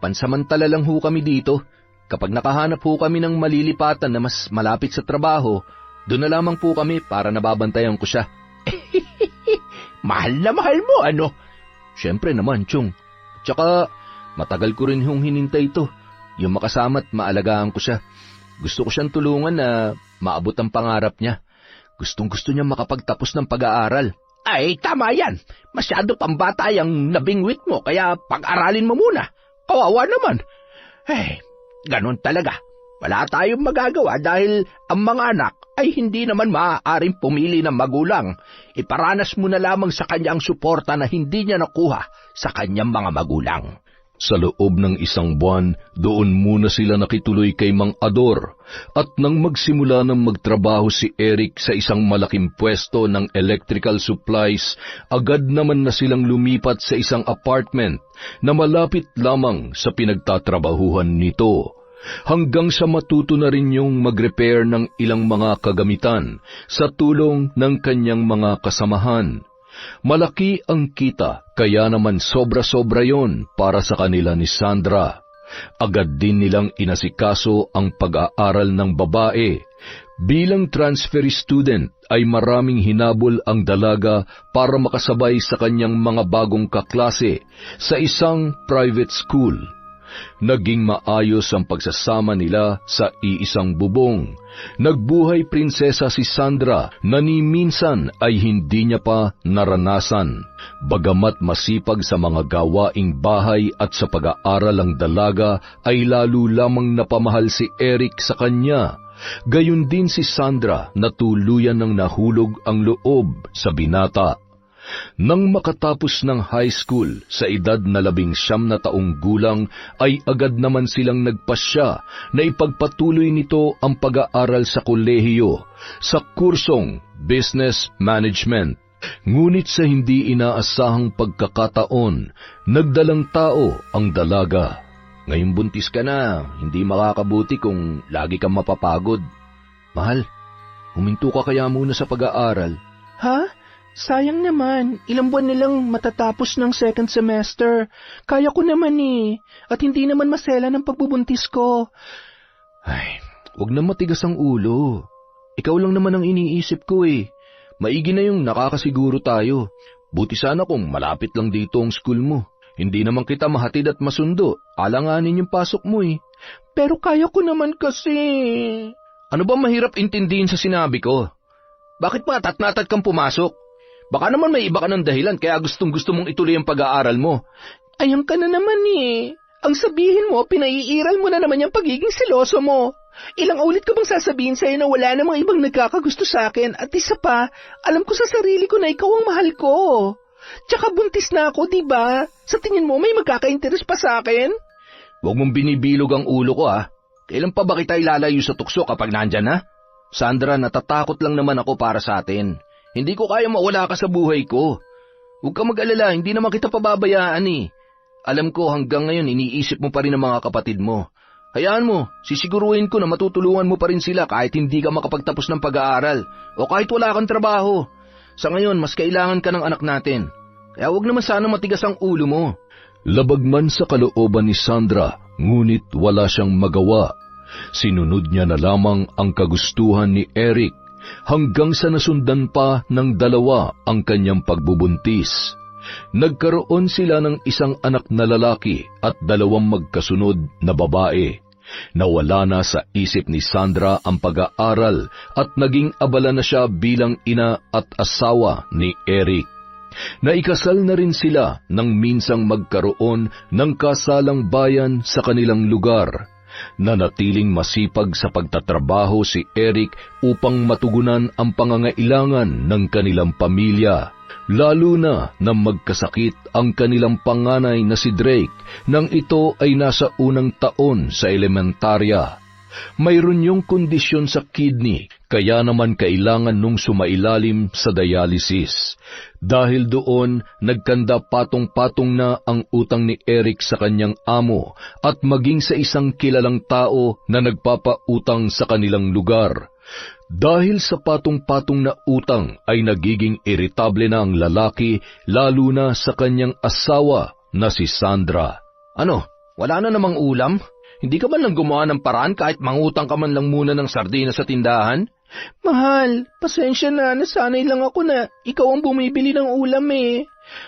pansamantala lang ho kami dito. Kapag nakahanap ho kami ng malilipatan na mas malapit sa trabaho, doon na lamang po kami para nababantayan ko siya. Mahal na mahal mo, ano? Siyempre naman, Chong. Tsaka, matagal ko rin hong hinintay ito. Yung makasama at maalagaan ko siya. Gusto ko siyang tulungan na maabot ang pangarap niya. Gustong-gusto niya makapagtapos ng pag-aaral. Ay, tama yan. Masyado pang bata yung nabingwit mo, kaya pag-aralin mo muna. Kawawa naman. Ganon talaga. Wala tayong magagawa dahil ang mga anak ay hindi naman maaaring pumili ng magulang. Iparanas mo na lamang sa kanya ang suporta na hindi niya nakuha sa kanyang mga magulang. Sa loob ng isang buwan, doon muna sila nakituloy kay Mang Ador at nang magsimula ng magtrabaho si Eric sa isang malaking pwesto ng electrical supplies, agad naman na silang lumipat sa isang apartment na malapit lamang sa pinagtatrabahuhan nito. Hanggang sa matuto na rin yung mag-repair ng ilang mga kagamitan sa tulong ng kanyang mga kasamahan. Malaki ang kita, kaya naman sobra-sobra yon para sa kanila ni Sandra. Agad din nilang inasikaso ang pag-aaral ng babae. Bilang transfer student ay maraming hinabol ang dalaga para makasabay sa kanyang mga bagong kaklase sa isang private school. Naging maayos ang pagsasama nila sa iisang bubong. Nagbuhay prinsesa si Sandra na ni minsan ay hindi niya pa naranasan. Bagamat masipag sa mga gawaing bahay at sa pag-aaral ang dalaga, ay lalo lamang napamahal si Eric sa kanya. Gayon din si Sandra na tuluyan ng nahulog ang loob sa binata. Nang makatapos ng high school sa edad na 19 na taong gulang ay agad naman silang nagpasya na ipagpatuloy nito ang pag-aaral sa kolehiyo sa kursong Business Management. Ngunit sa hindi inaasahang pagkakataon, nagdalang tao ang dalaga. Ngayong buntis ka na, hindi makakabuti kung lagi kang mapapagod. Mahal, huminto ka kaya muna sa pag-aaral. Ha? Sayang naman, ilang buwan nilang matatapos ng second semester. Kaya ko naman at hindi naman masela ng pagbubuntis ko. Ay, wag na matigas ang ulo. Ikaw lang naman ang iniisip ko Maigi na yung nakakasiguro tayo. Buti sana kung malapit lang dito ang school mo. Hindi naman kita mahatid at masundo. Alanganin yung pasok mo Pero kaya ko naman kasi. Ano ba mahirap intindihin sa sinabi ko? Bakit pa tatnatat kang pumasok? Baka naman may iba ka ng dahilan kaya gustong-gusto mong ituloy ang pag-aaral mo. Ayan ka na naman Ang sabihin mo, pinaiiral mo na naman yung pagiging seloso mo. Ilang ulit ko bang sasabihin sa'yo na wala namang ibang nagkakagusto sa akin at isa pa, alam ko sa sarili ko na ikaw ang mahal ko. Tsaka buntis na ako, diba? Sa tingin mo may magkaka-interes pa sa akin? Huwag mong binibilog ang ulo ko Kailan pa ba kita ilalayo sa tukso kapag nandyan na? Sandra, natatakot lang naman ako para sa atin. Hindi ko kaya mawala ka sa buhay ko. Huwag ka mag-alala, hindi naman kita pababayaan Alam ko hanggang ngayon iniisip mo pa rin ang mga kapatid mo. Hayaan mo, sisiguruhin ko na matutulungan mo pa rin sila kahit hindi ka makapagtapos ng pag-aaral o kahit wala kang trabaho. Sa ngayon, mas kailangan ka ng anak natin. Kaya huwag naman sana matigas ang ulo mo. Labag man sa kalooban ni Sandra, ngunit wala siyang magawa. Sinunod niya na lamang ang kagustuhan ni Eric hanggang sa nasundan pa ng dalawa ang kanyang pagbubuntis. Nagkaroon sila ng isang anak na lalaki at dalawang magkasunod na babae. Nawala na sa isip ni Sandra ang pag-aaral at naging abala na siya bilang ina at asawa ni Eric. Naikasal na rin sila nang minsang magkaroon ng kasalang bayan sa kanilang lugar. Nanatiling masipag sa pagtatrabaho si Eric upang matugunan ang pangangailangan ng kanilang pamilya. Lalo na nang magkasakit ang kanilang panganay na si Drake nang ito ay nasa unang taon sa elementarya. Mayroon yung kondisyon sa kidney, kaya naman kailangan nung sumailalim sa dialysis. Dahil doon, nagkanda patong-patong na ang utang ni Eric sa kanyang amo at maging sa isang kilalang tao na nagpapautang sa kanilang lugar. Dahil sa patong-patong na utang ay nagiging iritable na ang lalaki, lalo na sa kanyang asawa na si Sandra. Ano, wala na namang ulam? Hindi ka man lang gumawa ng paraan kahit mangutang ka man lang muna ng sardinas sa tindahan? Mahal, pasensya na, nasanay lang ako na ikaw ang bumibili ng ulam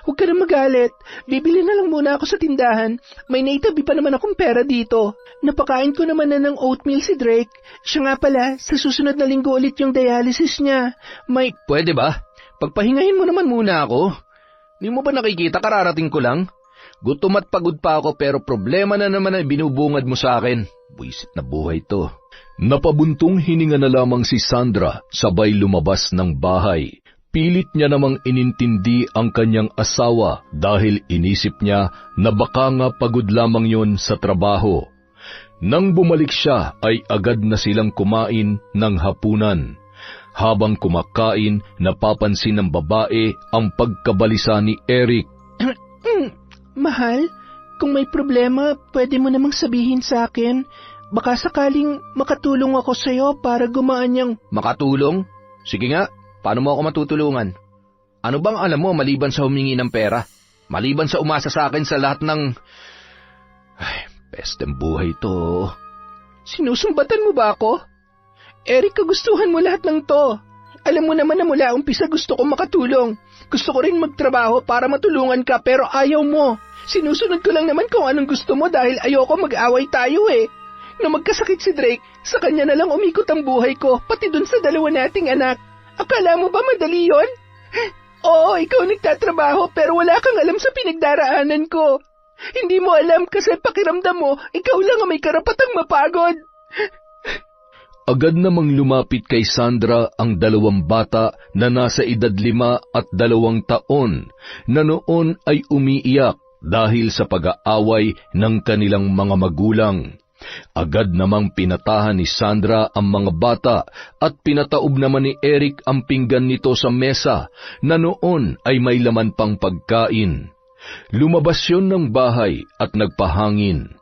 Huwag ka na magalit, bibili na lang muna ako sa tindahan. May naitabi pa naman akong pera dito. Napakain ko naman na ng oatmeal si Drake. Siya nga pala, sa susunod na linggo ulit yung dialysis niya. Pwede ba? Pagpahingahin mo naman muna ako. Di mo ba nakikita, kararating ko lang? Gutom at pagod pa ako pero problema na naman ay binubungad mo sa akin. Buisit na buhay to. Napabuntong hininga na lamang si Sandra sabay lumabas ng bahay. Pilit niya namang inintindi ang kanyang asawa dahil inisip niya na baka nga pagod lamang yon sa trabaho. Nang bumalik siya ay agad na silang kumain ng hapunan. Habang kumakain, napapansin ng babae ang pagkabalisa ni Eric. Mahal, kung may problema, pwede mo namang sabihin sa akin. Baka sakaling makatulong ako sa'yo para gumaan yung... Makatulong? Sige nga, paano mo ako matutulungan? Ano bang alam mo maliban sa humingi ng pera? Maliban sa umasa sa akin sa lahat ng... Ay, pesteng buhay to. Sinusumbatan mo ba ako? Eric, kagustuhan mo lahat ng to. Alam mo naman na mula umpisa gusto ko makatulong. Gusto ko rin magtrabaho para matulungan ka pero ayaw mo. Sinusunod ko lang naman kung anong gusto mo dahil ayoko mag-away tayo Nung magkasakit si Drake, sa kanya na lang umikot ang buhay ko, pati dun sa dalawa nating anak. Akala mo ba madali yon? Oo, ikaw nagtatrabaho pero wala kang alam sa pinagdaraanan ko. Hindi mo alam kasi pakiramdam mo, ikaw lang ang may karapatang mapagod. Agad namang lumapit kay Sandra ang dalawang bata na nasa edad 5 at 2 taon na noon ay umiiyak dahil sa pag-aaway ng kanilang mga magulang. Agad namang pinatahan ni Sandra ang mga bata at pinataob naman ni Eric ang pinggan nito sa mesa na noon ay may laman pang pagkain. Lumabas yun ng bahay at nagpahangin.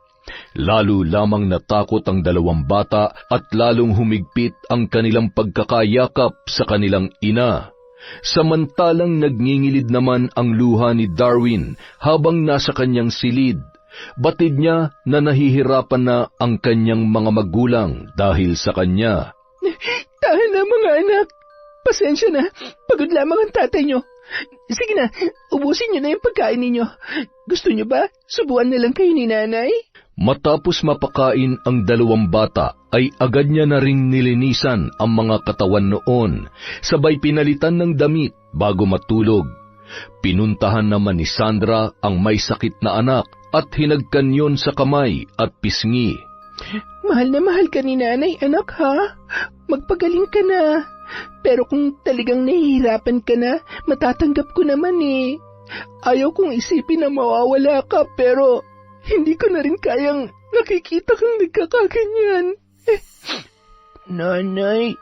Lalo lamang natakot ang dalawang bata at lalong humigpit ang kanilang pagkakayakap sa kanilang ina. Samantalang nagngingilid naman ang luha ni Darwin habang nasa kanyang silid. Batid niya na nahihirapan na ang kanyang mga magulang dahil sa kanya. Tahan na mga anak. Pasensya na, pagod lamang ang tatay nyo. Sige na, ubusin nyo na yung pagkain ninyo. Gusto nyo ba? Subuan na lang kayo ni nanay? Matapos mapakain ang dalawang bata, ay agad niya na ring nilinisan ang mga katawan noon, sabay pinalitan ng damit bago matulog. Pinuntahan naman ni Sandra ang may sakit na anak at hinagkan yon sa kamay at pisngi. Mahal na mahal ka ni nanay, anak, ha? Magpagaling ka na. Pero kung talagang nahihirapan ka na, matatanggap ko naman eh. Ayaw kong isipin na mawawala ka, pero hindi ko na rin kayang nakikita kang nagkakaganyan. Nanay,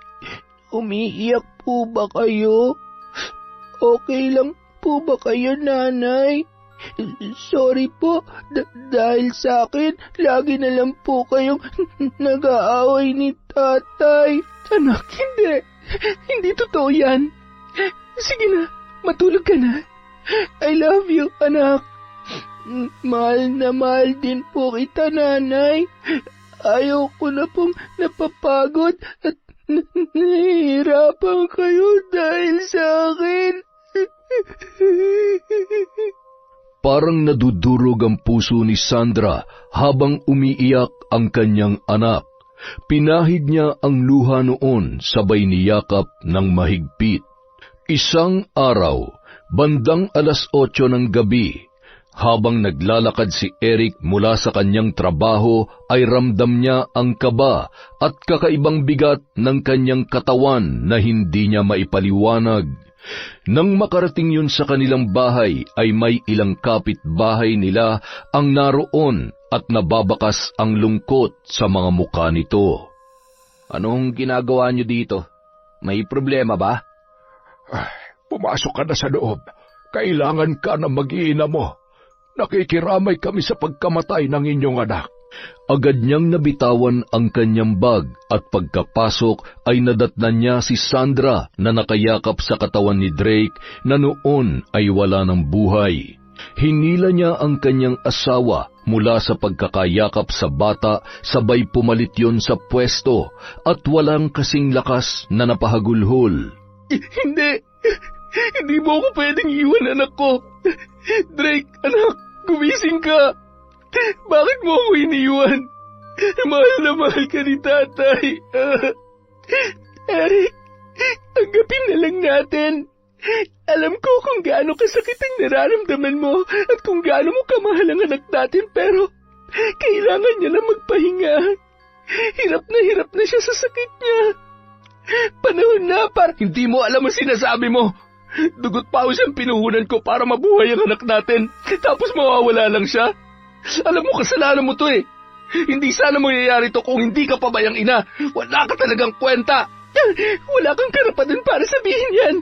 umiiyak po ba kayo? Okay lang po ba kayo, nanay? Sorry po, dahil sa akin, lagi na lang po kayong nag-aaway ni tatay. Anak, hindi. Hindi totoo yan. Sige na, matulog ka na. I love you, anak. Mahal na mahal din po kita, nanay. Ayaw ko na pong napapagod at nahihirapan kayo dahil sa akin. Parang nadudurog ang puso ni Sandra habang umiiyak ang kanyang anak. Pinahid niya ang luha noon sabay niyakap ng mahigpit. Isang araw, bandang 8:00 ng gabi, habang naglalakad si Eric mula sa kanyang trabaho ay ramdam niya ang kaba at kakaibang bigat ng kanyang katawan na hindi niya maipaliwanag. Nang makarating yun sa kanilang bahay ay may ilang kapitbahay nila ang naroon at nababakas ang lungkot sa mga mukha nito. Anong ginagawa niyo dito? May problema ba? Pumasok ka na sa loob. Kailangan ka na mag-iina mo. Nakikiramay kami sa pagkamatay ng inyong anak. Agad niyang nabitawan ang kanyang bag at pagkapasok ay nadatnan niya si Sandra na nakayakap sa katawan ni Drake na noon ay wala ng buhay. Hinila niya ang kanyang asawa mula sa pagkakayakap sa bata, sabay pumalit yon sa pwesto at walang kasing lakas na napahagulhol. Hindi! Hindi mo ako pwedeng iwan, anak ko! Drake, anak, gumising ka! Bakit mo ako iniwan? Mahal na mahal ka ni tatay. Eric, tanggapin na lang natin. Alam ko kung gaano kasakit ang nararamdaman mo at kung gaano mo kamahal ang anak natin, pero kailangan niya lang magpahinga. Hirap na siya sa sakit niya. Panahon na para... Hindi mo alam ang sinasabi mo. Dugot pa siyang pinuhunan ko para mabuhay ang anak natin. Tapos mawawala lang siya. Alam mo, kasalanan mo to eh. Hindi sana mangyayari to kung hindi ka pabayang ina. Wala ka talagang kwenta. Wala kang karapatan para sabihin yan.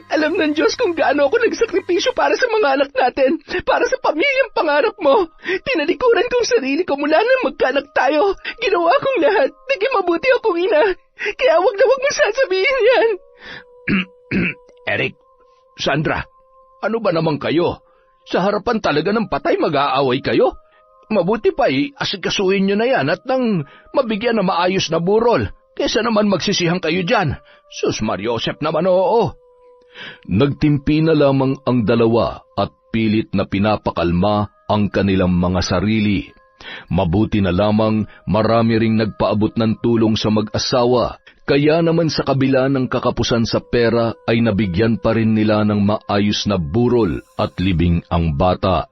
Alam ng Diyos kung gaano ako nagsakripisyo para sa mga anak natin, para sa pamilyang pangarap mo. Tinalikuran kong sarili ko mula nang magkanak tayo. Ginawa kong lahat. Naging mabuti akong ina. Kaya wag na wag mo sasabihin yan. Eric, Sandra, ano ba naman kayo? Sa harapan talaga ng patay mag-aaway kayo? Mabuti pa asikasuhin nyo na yan at nang mabigyan na maayos na burol, kesa naman magsisihang kayo dyan. Sus Mariosep naman, oo. Nagtimpi na lamang ang dalawa at pilit na pinapakalma ang kanilang mga sarili. Mabuti na lamang marami ring nagpaabot ng tulong sa mag-asawa, kaya naman sa kabila ng kakapusan sa pera ay nabigyan pa rin nila ng maayos na burol at libing ang bata.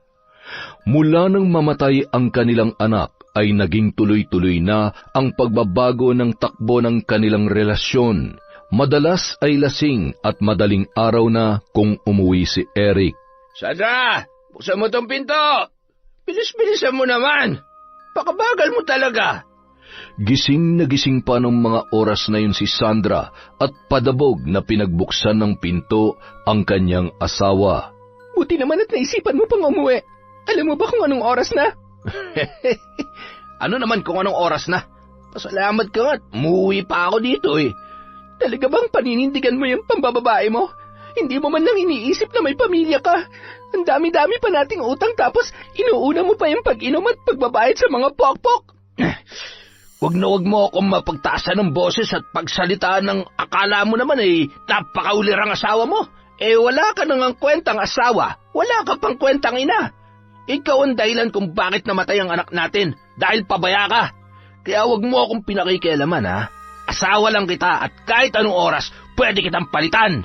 Mula nang mamatay ang kanilang anak ay naging tuloy-tuloy na ang pagbabago ng takbo ng kanilang relasyon. Madalas ay lasing at madaling araw na kung umuwi si Eric. Sandra, buksan mo tong pinto! Bilis-bilisan mo naman! Pakabagal mo talaga! Gising na gising pa ng mga oras na yun si Sandra at padabog na pinagbuksan ng pinto ang kanyang asawa. Buti naman at naisipan mo pang umuwi. Alam mo ba kung anong oras na? Ano naman kung anong oras na? Pasalamat ka nga, umuwi pa ako dito eh. Talaga bang paninindigan mo yung pambababae mo? Hindi mo man lang iniisip na may pamilya ka. Ang dami-dami pa nating utang tapos inuuna mo pa yung pag-inom at pagbabayad sa mga pokpok. Wag mo akong mapagtaasan ng boses at pagsalitaan ng akala mo naman napakaulira ang asawa mo. Wala ka nang ang kwentang asawa, wala ka pang kwentang ina. Ikaw ang dahilan kung bakit namatay ang anak natin, dahil pabaya ka. Kaya wag mo akong pinakikialaman ha. Asawa lang kita at kahit anong oras, pwede kitang palitan.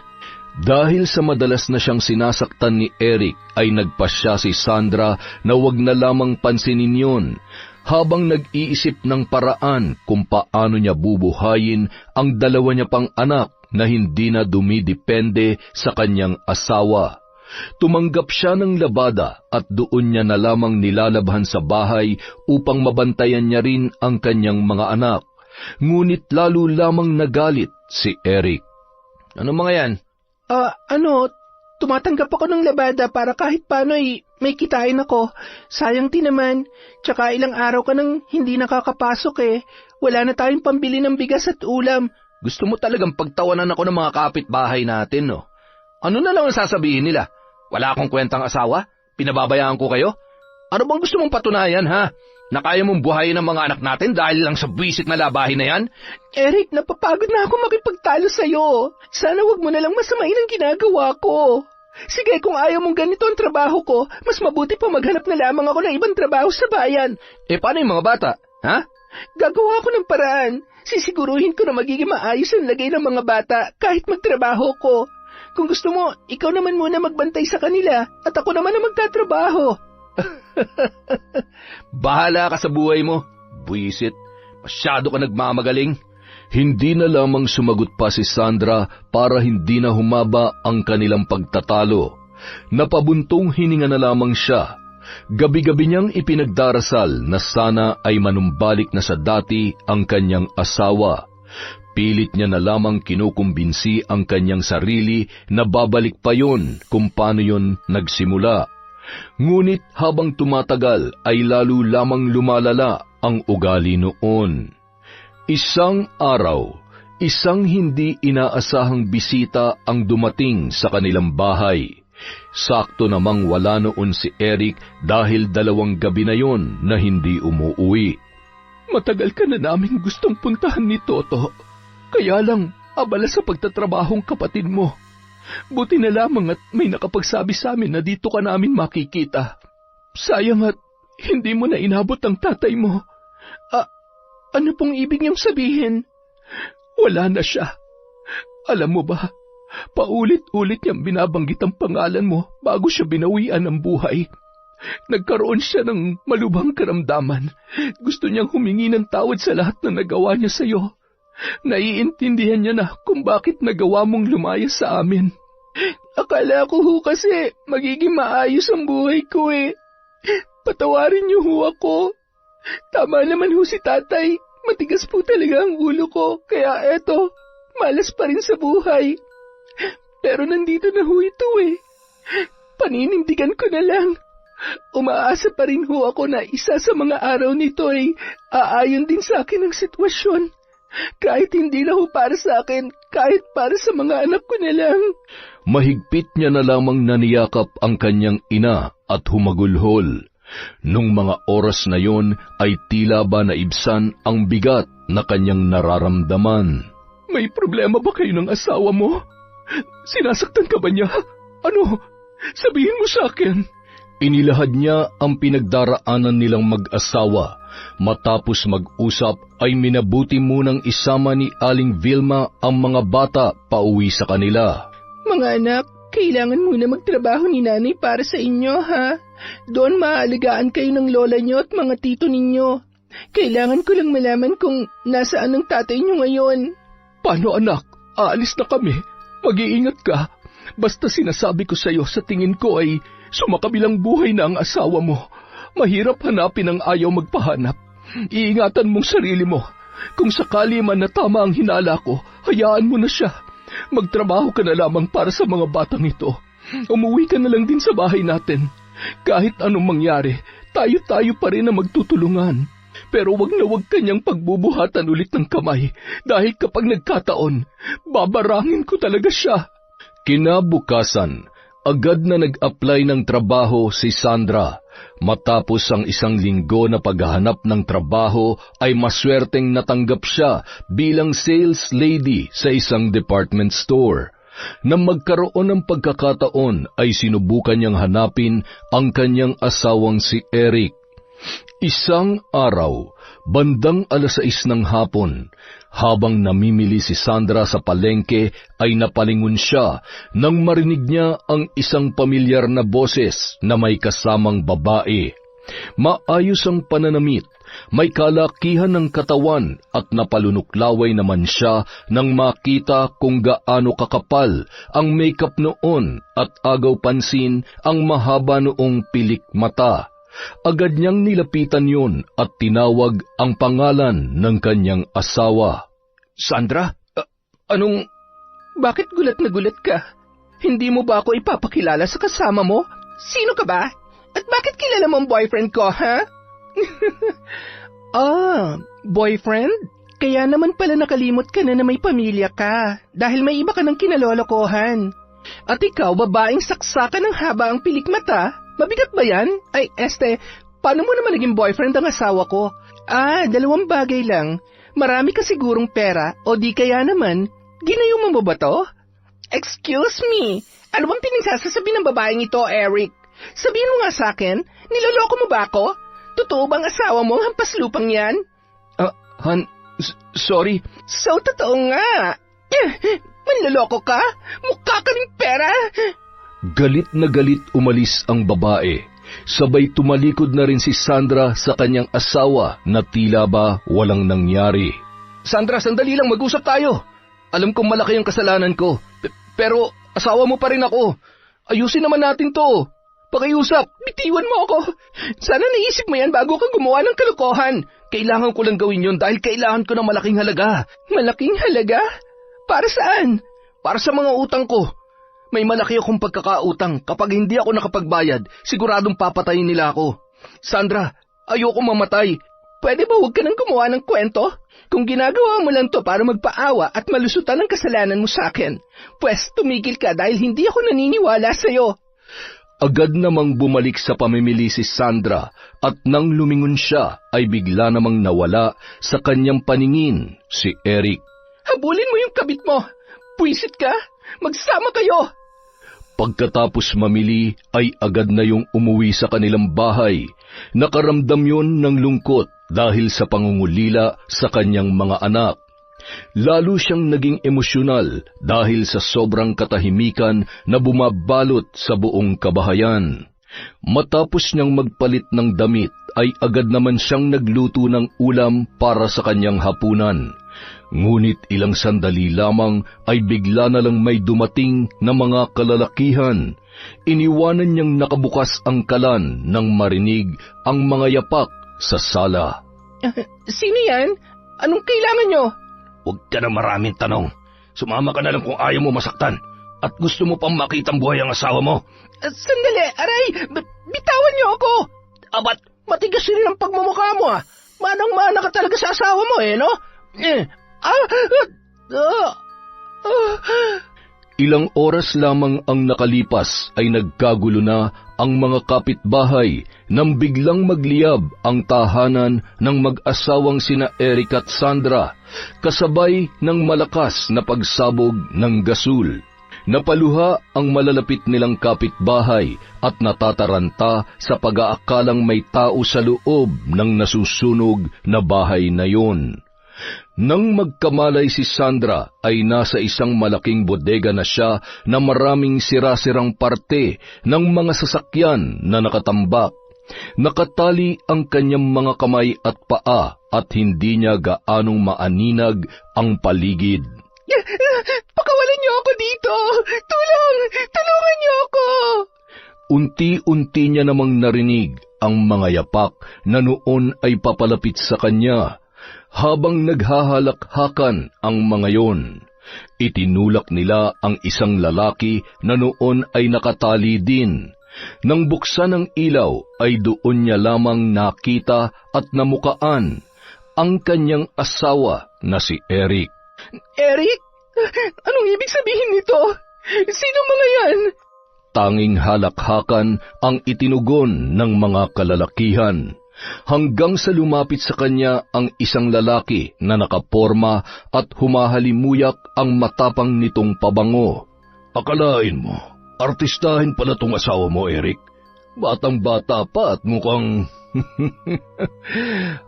Dahil sa madalas na siyang sinasaktan ni Eric ay nagpasya si Sandra na wag na lamang pansinin yun, habang nag-iisip ng paraan kung paano niya bubuhayin ang dalawa niya pang anak na hindi na dumidepende sa kanyang asawa. Tumanggap siya ng labada at doon niya na lamang nilalabhan sa bahay upang mabantayan niya rin ang kanyang mga anak. Ngunit lalo lamang nagalit si Eric. Ano mga yan? Tumatanggap ako ng labada para kahit paano may kitain ako. Sayang din naman, tsaka ilang araw ka nang hindi nakakapasok eh. Wala na tayong pambili ng bigas at ulam. Gusto mo talagang pagtawanan ako ng mga kapitbahay natin, no? Ano na lang ang sasabihin nila? Wala akong kwentang asawa? Pinababayaan ko kayo? Ano bang gusto mong patunayan, ha? Na kaya mong buhayin ang mga anak natin dahil lang sa buwisit na labahin na yan? Eric, napapagod na ako makipagtalo sa'yo. Sana wag mo na lang masamain ang ginagawa ko. Sige, kung ayaw mong ganito ang trabaho ko, mas mabuti pa maghanap na lamang ako ng ibang trabaho sa bayan. Paano yung mga bata? Ha? Gagawa ko ng paraan. Sisiguruhin ko na magiging maayos ang lagay ng mga bata kahit magtrabaho ko. Kung gusto mo, ikaw naman muna magbantay sa kanila at ako naman ang magtatrabaho. Bahala ka sa buhay mo, buwisit. Masyado ka nagmamagaling. Hindi na lamang sumagot pa si Sandra para hindi na humaba ang kanilang pagtatalo. Napabuntong hininga na lamang siya. Gabi-gabi niyang ipinagdarasal na sana ay manumbalik na sa dati ang kanyang asawa. Pilit niya na lamang kinukumbinsi ang kanyang sarili na babalik pa yon kung paano yon nagsimula. Ngunit habang tumatagal ay lalo lamang lumalala ang ugali noon. Isang araw, isang hindi inaasahang bisita ang dumating sa kanilang bahay. Sakto namang wala noon si Eric dahil 2 gabi na yon na hindi umuuwi. Matagal ka na naming gustong puntahan ni Toto. Kaya lang, abala sa pagtatrabahong kapatid mo. Buti na lamang at may nakapagsabi sa amin na dito ka namin makikita. Sayang at hindi mo na inabot ang tatay mo. Ano pong ibig niyong sabihin? Wala na siya. Alam mo ba, paulit-ulit niyang binabanggit ang pangalan mo bago siya binawian ng buhay. Nagkaroon siya ng malubhang karamdaman. Gusto niyang humingi ng tawad sa lahat na nagawa niya sa iyo. Naiintindihan niya na kung bakit nagawa mong lumaya sa amin. Akala ko kasi magiging maayos ang buhay ko eh. Patawarin niyo ako. Tama naman si tatay. Matigas po talaga ang ulo ko. Kaya eto, malas pa rin sa buhay. Pero nandito na ito eh. Paninindigan ko na lang. Umaasa pa rin ako na isa sa mga araw nito ay aayon din sa akin ang sitwasyon. Kahit hindi na para sa akin, kahit para sa mga anak ko na lang. Mahigpit niya na lamang naniyakap ang kanyang ina at humagulhol. Nung mga oras na yon ay tila ba naibsan ang bigat na kanyang nararamdaman. May problema ba kayo ng asawa mo? Sinasaktan ka ba niya? Ano? Sabihin mo sa akin. Inilahad niya ang pinagdaraanan nilang mag-asawa. Matapos mag-usap ay minabuti munang isama ni Aling Vilma ang mga bata pauwi sa kanila. Mga anak, kailangan muna magtrabaho ni nanay para sa inyo, ha? Doon maaalagaan kayo ng lola niyo at mga tito ninyo. Kailangan ko lang malaman kung nasaan ang tatay niyo ngayon. Paano anak? Aalis na kami. Mag-iingat ka. Basta sinasabi ko sa iyo sa tingin ko ay sumakabilang buhay na ang asawa mo. Mahirap hanapin ang ayaw magpahanap. Iingatan mong sarili mo. Kung sakali man na tama ang hinala ko, hayaan mo na siya. Magtrabaho ka na lamang para sa mga batang ito. Umuwi ka na lang din sa bahay natin. Kahit anong mangyari, tayo-tayo pa rin na magtutulungan. Pero wag na wag kanyang pagbubuhatan ulit ng kamay dahil kapag nagkataon, babarangin ko talaga siya. Kinabukasan, agad na nag-apply ng trabaho si Sandra. Matapos ang 1 linggo na paghahanap ng trabaho ay maswerteng natanggap siya bilang sales lady sa isang department store. Nang magkaroon ng pagkakataon ay sinubukan niyang hanapin ang kanyang asawang si Eric. Isang araw, bandang 6:00 ng hapon, habang namimili si Sandra sa palengke ay napalingon siya nang marinig niya ang isang pamilyar na boses na may kasamang babae. Maayos ang pananamit, may kalakihan ng katawan at napalunuklaway naman siya nang makita kung gaano kakapal ang makeup noon at agaw pansin ang mahaba noong pilik mata. Agad niyang nilapitan yon at tinawag ang pangalan ng kanyang asawa. Sandra? Bakit gulat na gulat ka? Hindi mo ba ako ipapakilala sa kasama mo? Sino ka ba? At bakit kilala mo ang boyfriend ko, ha? Boyfriend? Kaya naman pala nakalimot ka na may pamilya ka dahil may iba ka ng kinalolokohan. At ikaw, babaeng saksakan ng haba ang pilik mata? Mabigat ba yan? Ay, paano mo naman naging boyfriend ang asawa ko? 2 bagay lang. Marami ka sigurong pera o di kaya naman, ginayuman mo ba to? Excuse me, ano bang pinagsasasabi ng babaeng ito, Eric? Sabihin mo nga sa akin, niloloko mo ba ako? Totoo bang asawa mo ang hampas lupang yan? Sorry. So, totoo nga. Manloloko ka? Mukha ka ring pera. Galit na galit umalis ang babae. Sabay tumalikod na rin si Sandra sa kanyang asawa na tila ba walang nangyari. Sandra, sandali lang, mag-usap tayo. Alam kong malaki ang kasalanan ko, pero asawa mo pa rin ako. Ayusin naman natin to. Pakiusap. Bitiwan mo ako. Sana naisip mo yan bago ka gumawa ng kalokohan. Kailangan ko lang gawin yon dahil kailangan ko ng malaking halaga. Malaking halaga? Para saan? Para sa mga utang ko. May malaki akong pagkakautang. Kapag hindi ako nakapagbayad, siguradong papatayin nila ako. Sandra, ayoko mamatay. Pwede ba huwag ka nang gumawa ng kwento? Kung ginagawa mo lang to para magpaawa at malusutan ang kasalanan mo sa akin, pwes tumigil ka dahil hindi ako naniniwala sa'yo. Agad namang bumalik sa pamimili si Sandra at nang lumingon siya ay bigla namang nawala sa kanyang paningin si Eric. Habulin mo yung kabit mo. Puwisit ka. Magsama kayo. Pagkatapos mamili ay agad na yung umuwi sa kanilang bahay. Nakaramdam yun ng lungkot dahil sa pangungulila sa kanyang mga anak. Lalo siyang naging emosyonal dahil sa sobrang katahimikan na bumabalot sa buong kabahayan. Matapos niyang magpalit ng damit ay agad naman siyang nagluto ng ulam para sa kanyang hapunan. Ngunit ilang sandali lamang ay bigla na lang may dumating na mga kalalakihan. Iniwanan niyang nakabukas ang kalan nang marinig ang mga yapak sa sala. Sino yan? Anong kailangan niyo? Huwag ka na maraming tanong. Sumama ka na lang kung ayaw mo masaktan. At gusto mo pang makitang buhay ang asawa mo. Sandali, aray! Bitawan niyo ako! Abat, matigas rin ang pagmumukha mo, ah. Manang-mana ka talaga sa asawa mo, no? Ilang oras lamang ang nakalipas ay nagkagulo na ang mga kapitbahay nang biglang magliyab ang tahanan ng mag-asawang sina Eric at Sandra, kasabay ng malakas na pagsabog ng gasul. Napaluha ang malalapit nilang kapitbahay at natataranta sa pag-aakalang may tao sa loob ng nasusunog na bahay na yon. Nang magkamalay si Sandra ay nasa isang malaking bodega na siya na maraming sira-sirang parte ng mga sasakyan na nakatambak. Nakatali ang kanyang mga kamay at paa at hindi niya gaanong maaninag ang paligid. Pakawalan niyo ako dito! Tulungan niyo ako! Unti-unti niya namang narinig ang mga yapak na noon ay papalapit sa kanya. Habang naghahalakhakan ang mga yon, itinulak nila ang isang lalaki na noon ay nakatali din. Nang buksan ang ilaw ay doon niya lamang nakita at namukaan ang kanyang asawa na si Eric. Eric? Anong ibig sabihin nito? Sino mga yan? Tanging halakhakan ang itinugon ng mga kalalakihan. Hanggang sa lumapit sa kanya ang isang lalaki na nakaporma at humahalimuyak ang matapang nitong pabango. Akalain mo, artistahin pala tong asawa mo, Eric. Batang-bata pa at mukhang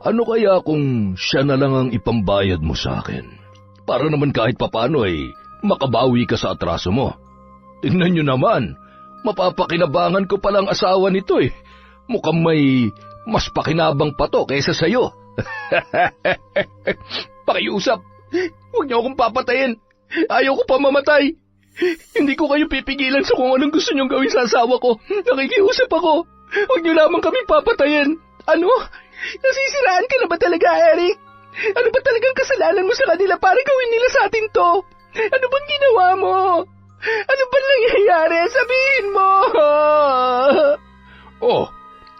Ano kaya kung siya na lang ang ipambayad mo sa akin? Para naman kahit papano ay makabawi ka sa atraso mo. Tingnan nyo naman, mapapakinabangan ko palang asawa nito eh. Mukhang may mas pakinabang pa to kaysa sa'yo. Pakiusap, huwag niyo akong papatayin. Ayaw ko pa mamatay. Hindi ko kayo pipigilan sa kung anong gusto niyong gawin sa asawa ko. Nakikiusap ako. Huwag niyo lamang kami papatayin. Ano? Nasisiraan ka na ba talaga, Eric? Ano ba talagang kasalanan mo sa kanila para gawin nila sa atin to? Ano bang ginawa mo? Ano ba nangyayari? Sabihin mo! Oh,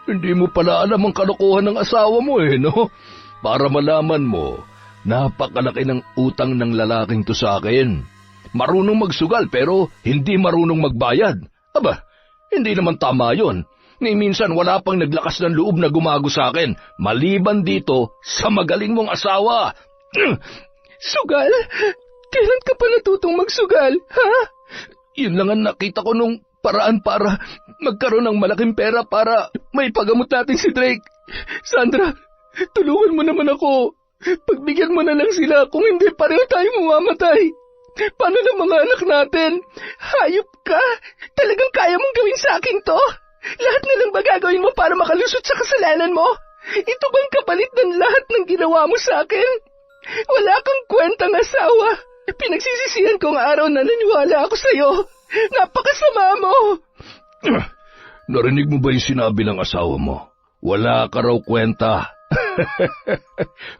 hindi mo pala alam ang kalokohan ng asawa mo eh, no? Para malaman mo, napakalaki ng utang ng lalaking to sa akin. Marunong magsugal pero hindi marunong magbayad. Aba, hindi naman tama yon. Ni minsan wala pang naglakas ng loob na gumago sa akin, maliban dito sa magaling mong asawa. Sugal? Kailan ka pa natutong magsugal, ha? Yun lang ang nakita ko nung paraan para magkaroon ng malaking pera para may pagamot natin si Drake. Sandra, tulungan mo naman ako. Pagbigyan mo na lang sila, kung hindi pareho tayo mamamatay. Paano ng mga anak natin? Hayop ka? Talagang kaya mong gawin sa akin to? Lahat na lang ba gagawin mo para makalusot sa kasalanan mo? Ito bang kapalit ng lahat ng ginawa mo sa akin? Wala kang kwentang asawa. Pinagsisisihan ko ang araw na naniwala ako sa'yo. Napakasama mo. Narinig mo ba yung sinabi ng asawa mo? Wala ka raw kwenta.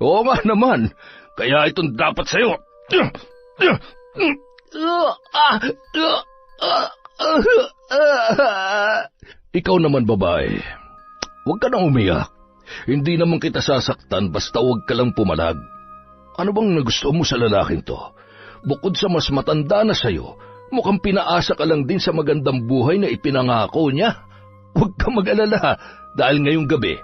Oo nga naman. Kaya itong dapat sa'yo. Ikaw naman, babae. Huwag ka nang umiyak. Hindi naman kita sasaktan basta huwag ka lang pumalag. Ano bang nagustuhan mo sa lalaking to? Bukod sa mas matanda na sa'yo, mukhang pinaasa ka lang din sa magandang buhay na ipinangako niya. Huwag ka mag-alala dahil ngayong gabi,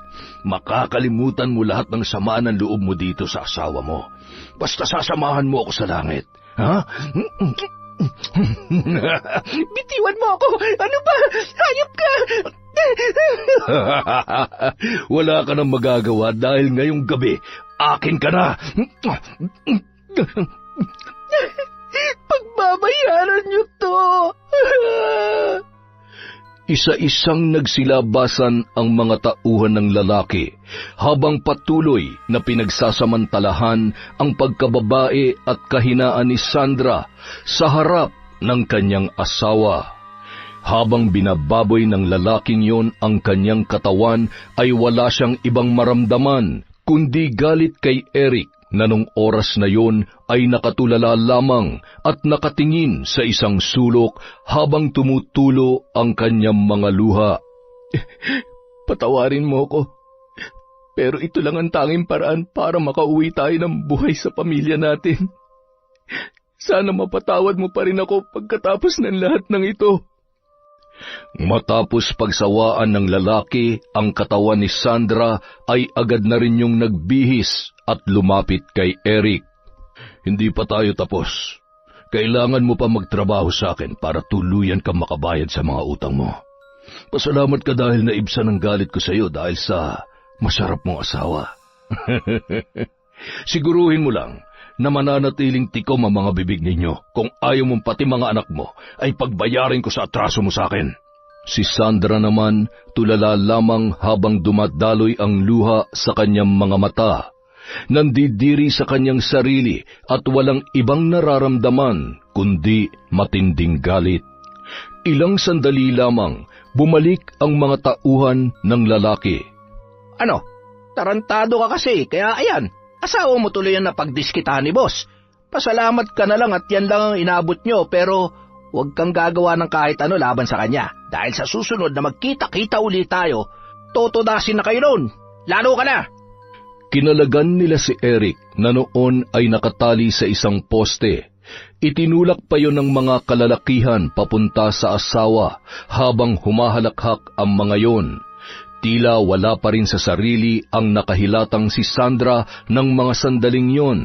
makakalimutan mo lahat ng sama ng loob mo dito sa asawa mo. Basta sasamahan mo ako sa langit. Ha? Bitiwan mo ako! Ano ba? Hayop ka! Wala ka nang magagawa dahil ngayong gabi, akin ka na! Pagbabayaran niyo to! Isa-isang nagsilabasan ang mga tauhan ng lalaki habang patuloy na pinagsasamantalahan ang pagkababae at kahinaan ni Sandra sa harap ng kanyang asawa. Habang binababoy ng lalaking yon ang kanyang katawan ay wala siyang ibang maramdaman kundi galit kay Eric na nung oras na yon ay nakatulala lamang at nakatingin sa isang sulok habang tumutulo ang kanyang mga luha. Patawarin mo ko, pero ito lang ang tanging paraan para makauwi tayo ng buhay sa pamilya natin. Sana mapatawad mo pa rin ako pagkatapos ng lahat ng ito. Matapos pagsawaan ng lalaki ang katawan ni Sandra ay agad na rin yung nagbihis at lumapit kay Eric. Hindi pa tayo tapos. Kailangan mo pa magtrabaho sa akin para tuluyan kang makabayad sa mga utang mo. Pasalamat ka dahil naibsan ang galit ko sa iyo dahil sa masarap mong asawa. Siguruhin mo lang na mananatiling tikom ang mga bibig ninyo kung ayaw mong pati mga anak mo ay pagbayarin ko sa atraso mo sa akin. Si Sandra naman tulala lamang habang dumadaloy ang luha sa kanyang mga mata. Nandidiri sa kanyang sarili at walang ibang nararamdaman kundi matinding galit. Ilang sandali lamang bumalik ang mga tauhan ng lalaki. Ano? Tarantado ka kasi, kaya ayan, asawa mo tuloy ang napagdiskitahan ni boss. Pasalamat ka na lang at yan lang ang inabot nyo, pero huwag kang gagawa ng kahit ano laban sa kanya. Dahil sa susunod na magkita-kita ulit tayo, totodasin na kayo noon. Lalo ka na! Kinalagan nila si Eric na noon ay nakatali sa isang poste. Itinulak pa yon ng mga kalalakihan papunta sa asawa habang humahalakhak ang mga yon. Tila wala pa rin sa sarili ang nakahilatang si Sandra ng mga sandaling yon.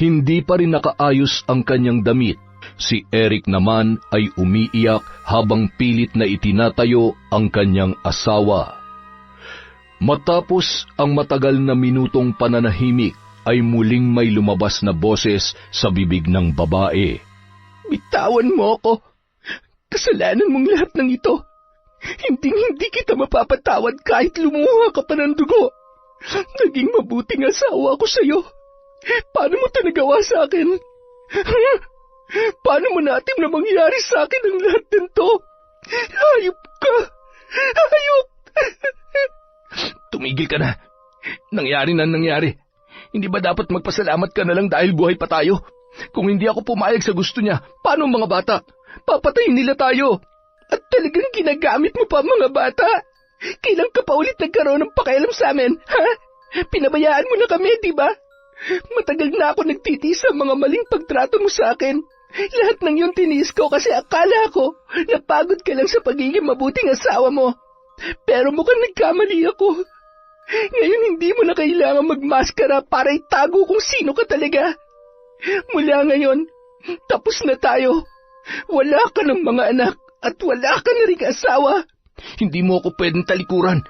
Hindi pa rin nakaayos ang kanyang damit. Si Eric naman ay umiiyak habang pilit na itinatayo ang kanyang asawa. Matapos ang matagal na minutong pananahimik, ay muling may lumabas na boses sa bibig ng babae. Bitawan mo ako. Kasalanan mong lahat ng ito. Hindi kita mapapatawad kahit lumuha ka pa ng dugo. Naging mabuting asawa ako sa'yo. Paano mo ito nagawa sa akin? Paano mo natin na mangyari sa akin ang lahat nito? Hayop ka! Hayop! Tumigil ka na. Nangyari na nangyari. Hindi ba dapat magpasalamat ka na lang dahil buhay pa tayo? Kung hindi ako pumayag sa gusto niya, paano mga bata? Papatayin nila tayo. At talagang ginagamit mo pa mga bata? Kailan ka pa ulit nagkaroon ng pakialam sa amin, ha? Pinabayaan mo na kami, di ba? Matagal na ako nagtitiis sa mga maling pagtrato mo sa akin. Lahat ng yun tiniis ko kasi akala ko napagod ka lang sa pagiging mabuting asawa mo. Pero mukhang nagkamali ako. Ngayon hindi mo na kailangan magmaskara para itago kung sino ka talaga. Mula ngayon, tapos na tayo. Wala ka ng mga anak at wala ka na rin asawa. Hindi mo ako pwedeng talikuran.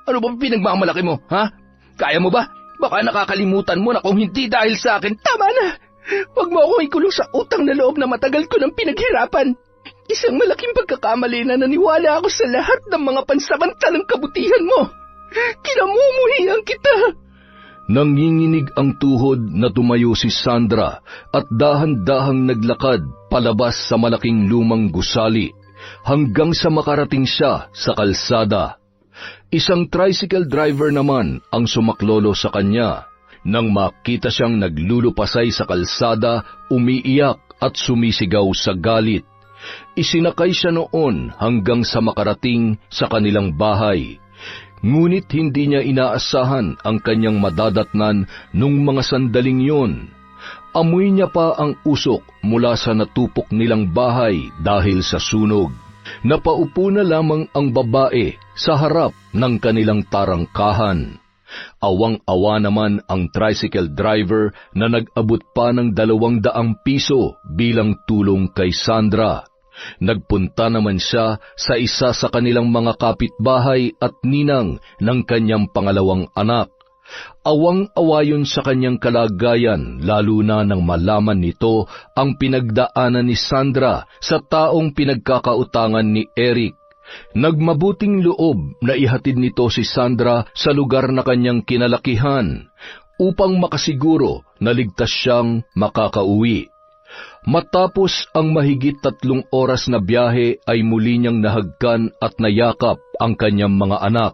Ano ba pinagmamalaki mo, ha? Kaya mo ba? Baka nakakalimutan mo na kung hindi dahil sa akin. Tama na! Huwag mo akong ikulong sa utang na loob na matagal ko nang pinaghirapan. Isang malaking pagkakamali na naniwala ako sa lahat ng mga pansamantalang kabutihan mo. Kinamumuhian kita. Nanginginig ang tuhod na tumayo si Sandra at dahan-dahang naglakad palabas sa malaking lumang gusali hanggang sa makarating siya sa kalsada. Isang tricycle driver naman ang sumaklolo sa kanya. Nang makita siyang naglulupasay sa kalsada, umiiyak at sumisigaw sa galit. Isinakay siya noon hanggang sa makarating sa kanilang bahay. Ngunit hindi niya inaasahan ang kanyang madadatnan nung mga sandaling yun. Amoy niya pa ang usok mula sa natupok nilang bahay dahil sa sunog. Napaupo na lamang ang babae sa harap ng kanilang tarangkahan. Awang-awa naman ang tricycle driver na nag-abot pa ng 200 piso bilang tulong kay Sandra. Nagpunta naman siya sa isa sa kanilang mga kapitbahay at ninang ng kanyang pangalawang anak. Awang-awa yun sa kanyang kalagayan, lalo na nang malaman nito ang pinagdaanan ni Sandra sa taong pinagkakautangan ni Eric. Nagmabuting loob na ihatid nito si Sandra sa lugar na kanyang kinalakihan upang makasiguro na ligtas siyang makakauwi. Matapos ang mahigit 3 oras na biyahe ay muli niyang nahagkan at nayakap ang kanyang mga anak,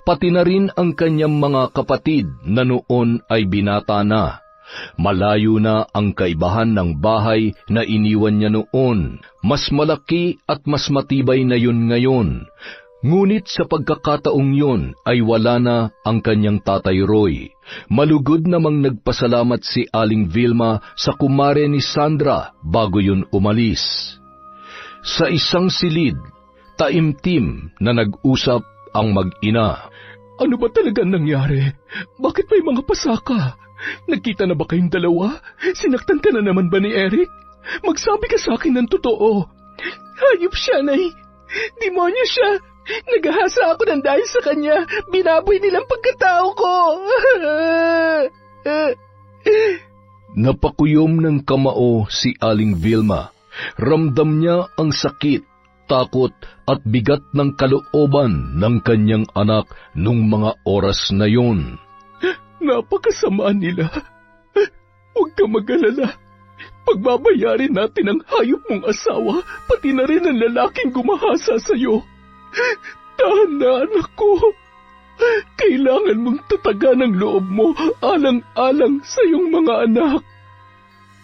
pati na rin ang kanyang mga kapatid na noon ay binata na. Malayo na ang kaibahan ng bahay na iniwan niya noon. Mas malaki at mas matibay na yun ngayon. Ngunit sa pagkakataong yun ay wala na ang kanyang tatay Roy. Malugod namang nagpasalamat si Aling Vilma sa kumare ni Sandra bago yun umalis. Sa isang silid, taimtim na nag-usap ang mag-ina. Ano ba talaga nangyari? Bakit may mga pasaka? Nagkita na ba kayong dalawa? Sinaktan ka na naman ba ni Eric? Magsabi ka sa akin ng totoo. Hayop siya, Nay. Demonyo siya. Naghahasa ako ng dahil sa kanya. Binaboy nilang pagkatao ko. Napakuyom ng kamao si Aling Vilma. Ramdam niya ang sakit, takot at bigat ng kalooban ng kanyang anak nung mga oras na yun. Napakasama nila. Huwag ka mag-alala. Pagbabayarin natin ang hayop mong asawa, pati na rin ang lalaking gumahasa sa'yo. Tahan na, anak ko. Kailangan mong tatagan ang loob mo alang-alang sa iyong mga anak.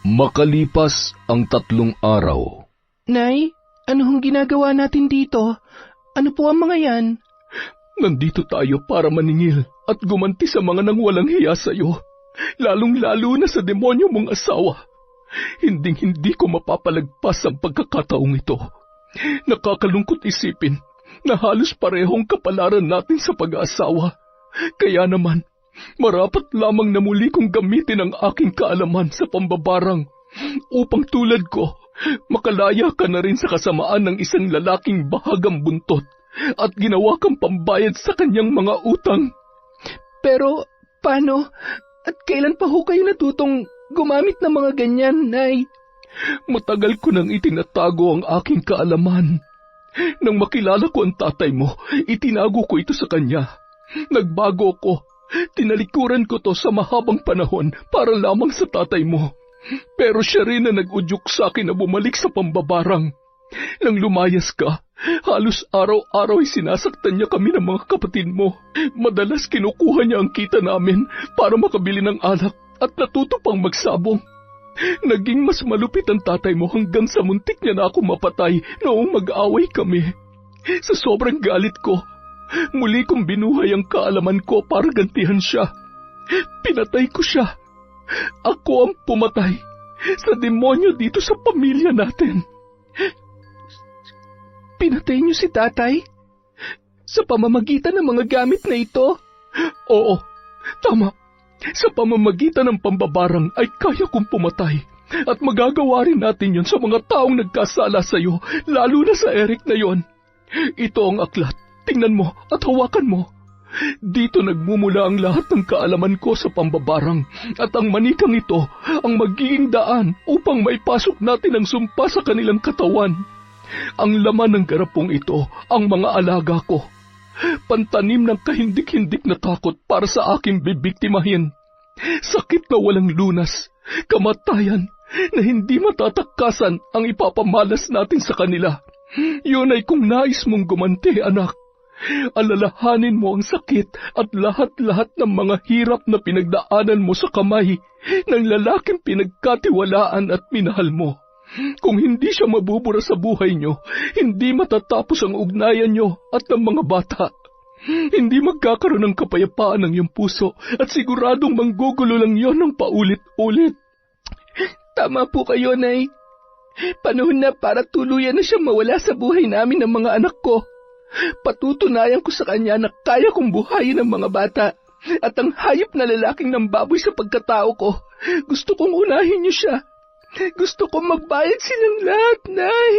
Makalipas ang 3 araw. Nay, ano hong ginagawa natin dito? Ano po ang mga yan? Nandito tayo para maningil at gumanti sa mga nang walang hiya sa'yo, lalong-lalo na sa demonyo mong asawa. Hinding-hindi ko mapapalagpas ang pagkakataong ito. Nakakalungkot isipin na halos parehong kapalaran natin sa pag-aasawa. Kaya naman, marapat lamang na muli kong gamitin ang aking kaalaman sa pambabarang upang tulad ko, makalaya ka na rin sa kasamaan ng isang lalaking bahagang buntot at ginawa kang pambayad sa kanyang mga utang. Pero, paano? At kailan pa ho kayo natutong gumamit ng mga ganyan, Nay? Matagal ko nang itinatago ang aking kaalaman. Nang makilala ko ang tatay mo, itinago ko ito sa kanya. Nagbago ko. Tinalikuran ko to sa mahabang panahon para lamang sa tatay mo. Pero siya rin na nag-udyok sa akin na bumalik sa pambabarang. Nang lumayas ka, halos araw-araw ay sinasaktan niya kami ng mga kapatid mo. Madalas kinukuha niya ang kita namin para makabili ng alak at natuto pang magsabong. Naging mas malupit ang tatay mo hanggang sa muntik niya na ako mapatay noong mag-away kami. Sa sobrang galit ko, muli kong binuhay ang kaalaman ko para gantihan siya. Pinatay ko siya. Ako ang pumatay sa demonyo dito sa pamilya natin. Pinatay niyo si tatay? Sa pamamagitan ng mga gamit na ito? Oo, tama. Sa pamamagitan ng pambabarang ay kaya kong pumatay. At magagawa rin natin yon sa mga taong nagkasala sa iyo, lalo na sa Eric na yon. Ito ang aklat. Tingnan mo at hawakan mo. Dito nagmumula ang lahat ng kaalaman ko sa pambabarang at ang manikang ito ang magiging daan upang maipasok natin ang sumpa sa kanilang katawan. Ang laman ng garapong ito ang mga alaga ko. Pantanim ng kahindik-hindik na takot para sa aking bibiktimahin. Sakit na walang lunas, kamatayan na hindi matatakasan ang ipapamalas natin sa kanila. Yun ay kung nais mong gumanti, anak. Alalahanin mo ang sakit at lahat-lahat ng mga hirap na pinagdaanan mo sa kamay ng lalaking pinagkatiwalaan at minahal mo. Kung hindi siya mabubura sa buhay niyo, hindi matatapos ang ugnayan niyo at ng mga bata. Hindi magkakaroon ng kapayapaan ng iyong puso at siguradong manggugulo lang yon ng paulit-ulit. Tama po kayo, Nay. Panahon na para tuluyan na siyang mawala sa buhay namin ng mga anak ko. Patutunayan ko sa kanya na kaya kong buhayin ang mga bata at ang hayop na lalaking nambaboy sa pagkatao ko. Gusto kong unahin niyo siya. Gusto kong magbayad silang lahat, Nay.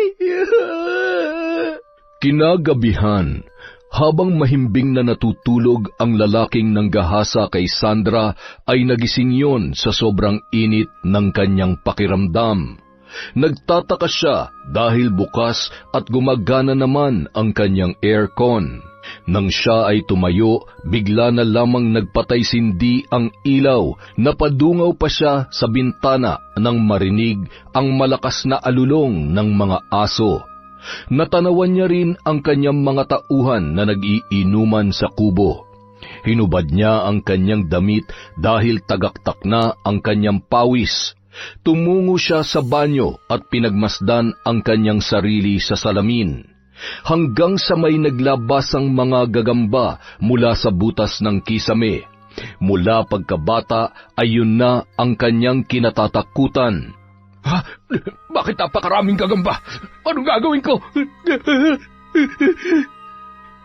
Kinagabihan, habang mahimbing na natutulog ang lalaking nanggahasa kay Sandra, ay nagising yon sa sobrang init ng kanyang pakiramdam. Nagtataka siya dahil bukas at gumagana naman ang kanyang aircon. Nang siya ay tumayo, bigla na lamang nagpatay-sindi ang ilaw. Napadungaw pa siya sa bintana nang marinig ang malakas na alulong ng mga aso. Natanawan niya rin ang kanyang mga tauhan na nag-iinuman sa kubo. Hinubad niya ang kanyang damit dahil tagaktak na ang kanyang pawis. Tumungo siya sa banyo at pinagmasdan ang kanyang sarili sa salamin, hanggang sa may naglabasang mga gagamba mula sa butas ng kisame. Mula pagkabata ay yun na ang kanyang kinatatakutan. Bakit napakaraming gagamba? Anong gagawin ko?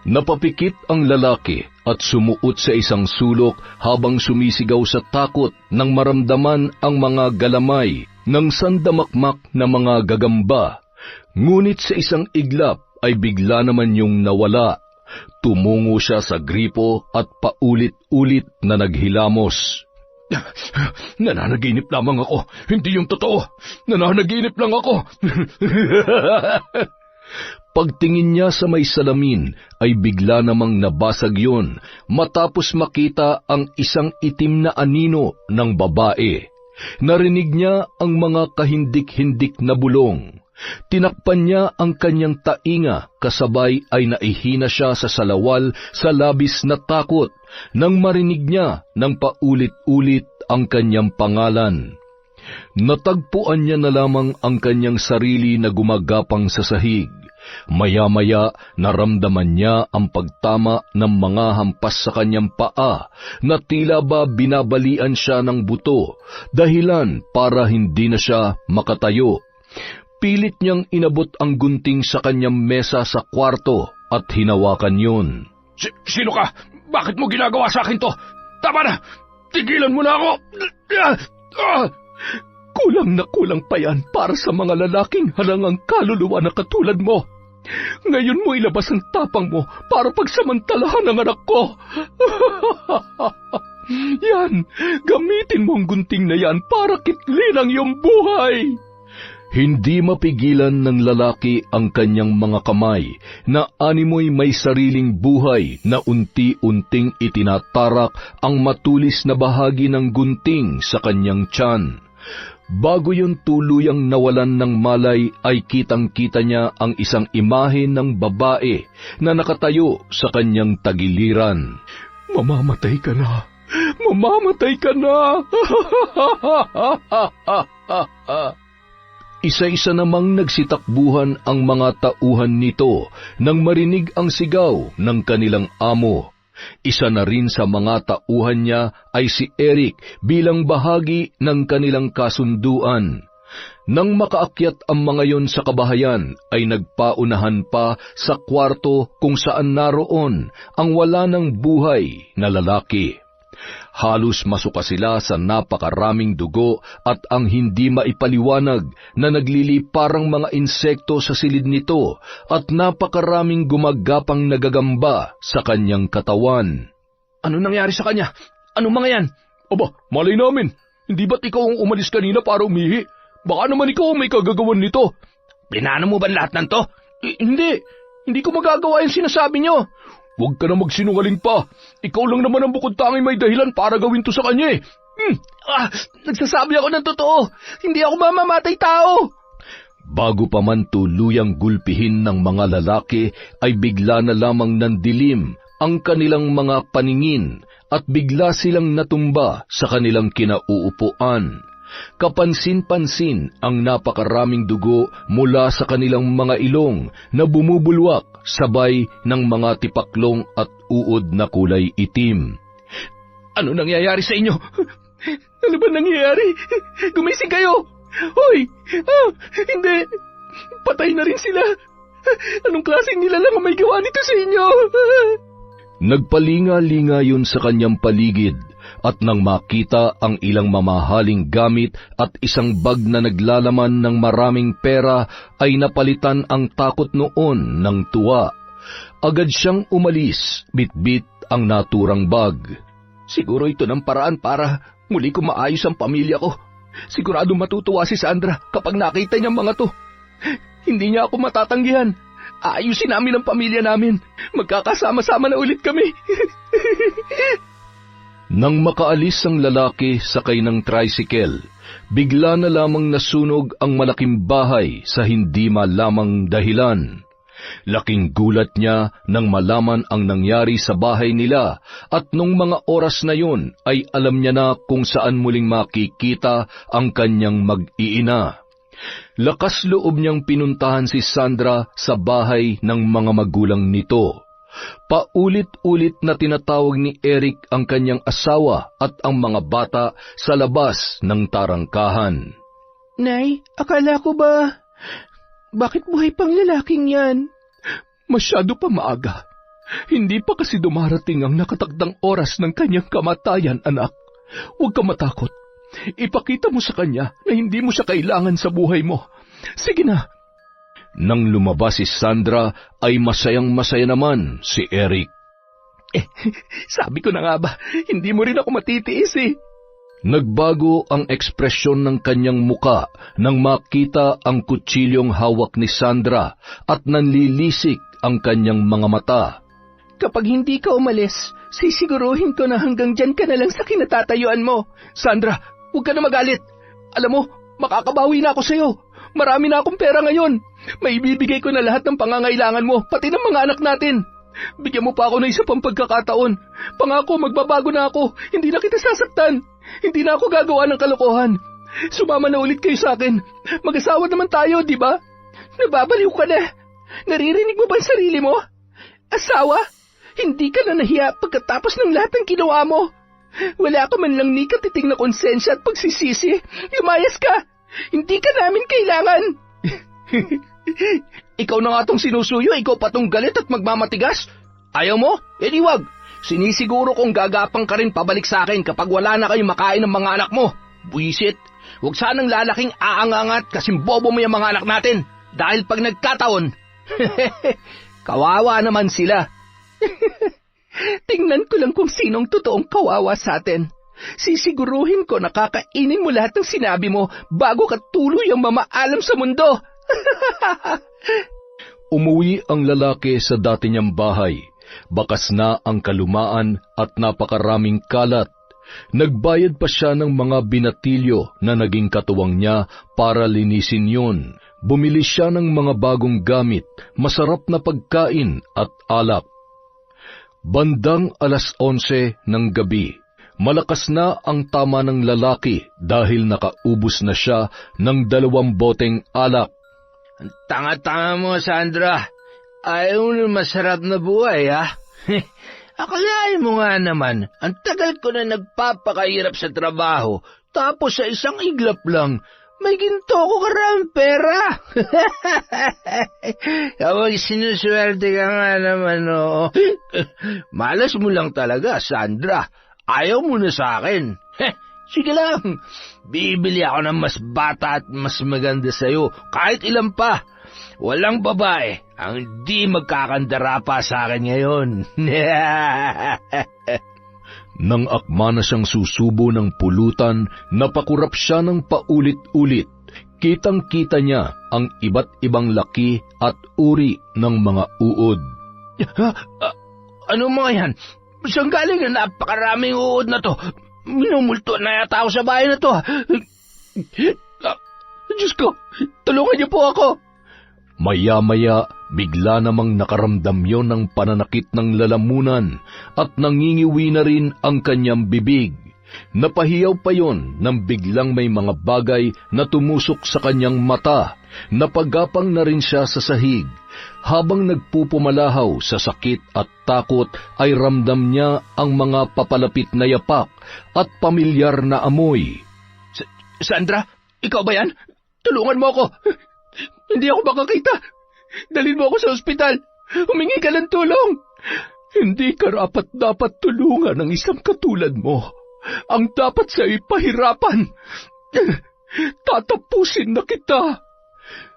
Napapikit ang lalaki at sumuot sa isang sulok habang sumisigaw sa takot nang maramdaman ang mga galamay ng sandamakmak na mga gagamba. Ngunit sa isang iglap ay bigla naman yung nawala. Tumungo siya sa gripo at paulit-ulit na naghilamos. Nananaginip lamang ako. Hindi yung totoo. Nananaginip lang ako. Pagtingin niya sa may salamin ay bigla namang nabasag yon matapos makita ang isang itim na anino ng babae. Narinig niya ang mga kahindik-hindik na bulong. Tinakpan niya ang kanyang tainga kasabay ay naihina siya sa salawal sa labis na takot nang marinig niya ng paulit-ulit ang kanyang pangalan. Natagpuan niya na lamang ang kanyang sarili na gumagapang sa sahig. Maya-maya naramdaman niya ang pagtama ng mga hampas sa kanyang paa na tila ba binabalian siya ng buto, dahilan para hindi na siya makatayo. Pilit niyang inabot ang gunting sa kanyang mesa sa kwarto at hinawakan yun. Sino ka? Bakit mo ginagawa sa akin to? Tama na! Tigilan mo na ako! Kulang na kulang pa yan para sa mga lalaking halangang kaluluwa na katulad mo. Ngayon mo ilabas ang tapang mo para pagsamantalahan ang anak ko. Yan, gamitin mo ang gunting na yan para kitlin ang iyong buhay. Hindi mapigilan ng lalaki ang kanyang mga kamay na animoy may sariling buhay na unti-unting itinatarak ang matulis na bahagi ng gunting sa kanyang tiyan. Bago yun tuluyang nawalan ng malay ay kitang-kita niya ang isang imahe ng babae na nakatayo sa kanyang tagiliran. Mamamatay ka na! Mamamatay ka na! Isa-isa namang nagsitakbuhan ang mga tauhan nito nang marinig ang sigaw ng kanilang amo. Isa na rin sa mga tauhan niya ay si Eric bilang bahagi ng kanilang kasunduan. Nang makaakyat ang mga yon sa kabahayan, ay nagpaunahan pa sa kwarto kung saan naroon ang wala ng buhay na lalaki. Halos masuka sila sa napakaraming dugo at ang hindi maipaliwanag na nagliliparang mga insekto sa silid nito at napakaraming gumagapang nagagamba sa kanyang katawan. Ano nangyari sa kanya? Ano mga yan? Aba, malay namin. Hindi ba't ikaw ang umalis kanina para umihi? Baka naman ikaw ang may kagagawan nito. Plinano mo ba lahat ng to? Hindi. Hindi ko magagawa yung sinasabi nyo. Huwag ka na magsinungaling pa. Ikaw lang naman ang bukod tanging may dahilan para gawin to sa kanya eh. Nagsasabi ako ng totoo. Hindi ako mamamatay tao. Bago pa man tuluyang gulpihin ng mga lalaki, ay bigla na lamang nandilim ang kanilang mga paningin at bigla silang natumba sa kanilang kinauupuan. Kapansin-pansin ang napakaraming dugo mula sa kanilang mga ilong na bumubulwak sabay ng mga tipaklong at uod na kulay itim. Ano nangyayari sa inyo? Ano ba nangyayari? Gumising kayo! Hoy! Hindi! Patay na rin sila! Anong klaseng nilalang ang may gawa nito sa inyo? Nagpalinga-linga yun sa kanyang paligid at nang makita ang ilang mamahaling gamit at isang bag na naglalaman ng maraming pera ay napalitan ang takot noon ng tuwa. Agad siyang umalis, bitbit ang naturang bag. Siguro ito ng paraan para muli ko maayos ang pamilya ko. Sigurado matutuwa si Sandra kapag nakita niya mga to. Hindi niya ako matatanggihan. Ayusin namin ang pamilya namin. Magkakasama-sama na ulit kami. Nang makaalis ang lalaki sakay ng tricycle, bigla na lamang nasunog ang malaking bahay sa hindi malamang dahilan. Laking gulat niya nang malaman ang nangyari sa bahay nila at nung mga oras na yun ay alam niya na kung saan muling makikita ang kanyang mag-iina. Lakas loob niyang pinuntahan si Sandra sa bahay ng mga magulang nito. Paulit-ulit na tinatawag ni Eric ang kanyang asawa at ang mga bata sa labas ng tarangkahan. Nay, akala ko ba... Bakit buhay pang lalaking yan? Masyado pa maaga. Hindi pa kasi dumarating ang nakatakdang oras ng kanyang kamatayan, anak. Huwag ka matakot. Ipakita mo sa kanya na hindi mo siya kailangan sa buhay mo. Sige na. Nang lumabas si Sandra, ay masayang-masaya naman si Eric. Sabi ko na nga ba, hindi mo rin ako matitiis eh. Nagbago ang ekspresyon ng kanyang muka nang makita ang kutsilyong hawak ni Sandra at nanlilisik ang kanyang mga mata. Kapag hindi ka umalis, sisiguruhin ko na hanggang dyan ka na lang sa kinatatayuan mo. Sandra, huwag ka na magalit. Alam mo, makakabawi na ako sa'yo. Marami na akong pera ngayon. Maibibigay ko na lahat ng pangangailangan mo, pati ng mga anak natin. Bigyan mo pa ako ng isa pang pagkakataon. Pangako, magbabago na ako. Hindi na kita sasaktan. Hindi na ako gagawa ng kalokohan. Sumama na ulit kayo sa akin. Mag-asawa naman tayo, di ba? Nababaliw ka na. Naririnig mo ba ang sarili mo? Asawa? Hindi ka na nahiya pagkatapos ng lahat ng ginawa mo. Wala ka man lang ni katiting na konsensya at pagsisisi. Lumayas ka. Hindi ka namin kailangan. Ikaw na nga tong sinusuyo, ikaw pa tong galit at magmamatigas. Ayaw mo? Eh di wag. Sinisiguro kong gagapang ka rin pabalik sa akin kapag wala na kayong makain ng mga anak mo. Buisit. Huwag sanang lalaking aangangat kasing bobo mo yung mga anak natin. Dahil pag nagkataon, Kawawa naman sila. Tingnan ko lang kung sinong totoong kawawa sa atin. Sisiguruhin ko na kakainin mo lahat ng sinabi mo bago ka tuluyang mamaalam sa mundo. Umuwi ang lalaki sa dati niyang bahay. Bakas na ang kalumaan at napakaraming kalat. Nagbayad pa siya ng mga binatilyo na naging katuwang niya para linisin yun. Bumili siya ng mga bagong gamit, masarap na pagkain at alak. Bandang 11:00 ng gabi, malakas na ang tama ng lalaki dahil nakaubos na siya ng 2 boteng alak. Tanga-tanga mo, Sandra. Ayaw mo ng masarap na buhay, ha? Akalain mo nga naman, ang tagal ko na nagpapakahirap sa trabaho, tapos sa isang iglap lang, may ginto ko karaming pera. Kapag sinuswerte ka nga naman, no? Malas mo lang talaga, Sandra. Ayaw mo na sa akin. Sige lang, bibili ako ng mas bata at mas maganda sa'yo, kahit ilan pa. Walang babae ang di magkakandara pa sa akin ngayon. Nang akma na siyang susubo ng pulutan, napakurap siya ng paulit-ulit. Kitang-kita niya ang iba't ibang laki at uri ng mga uod. Ano mga yan? Saan galing ang napakaraming uod na to? Minumulto na yata ako sa bahay na to. Diyos ko, tulungan niyo po ako. Maya-maya, bigla namang nakaramdam yon ng pananakit ng lalamunan at nangingiwi na rin ang kanyang bibig. Napahiyaw pa yon nang biglang may mga bagay na tumusok sa kanyang mata. Napagapang na rin siya sa sahig. Habang nagpupumalahaw sa sakit at takot ay ramdam niya ang mga papalapit na yapak at pamilyar na amoy. Sandra, ikaw ba yan? Tulungan mo ako. Hindi ako makakita. Dalhin mo ako sa ospital. Humingi ka ng tulong. Hindi karapat-dapat tulungan ng isang katulad mo. Ang dapat sa'yo'y pahirapan. Tatapusin na kita.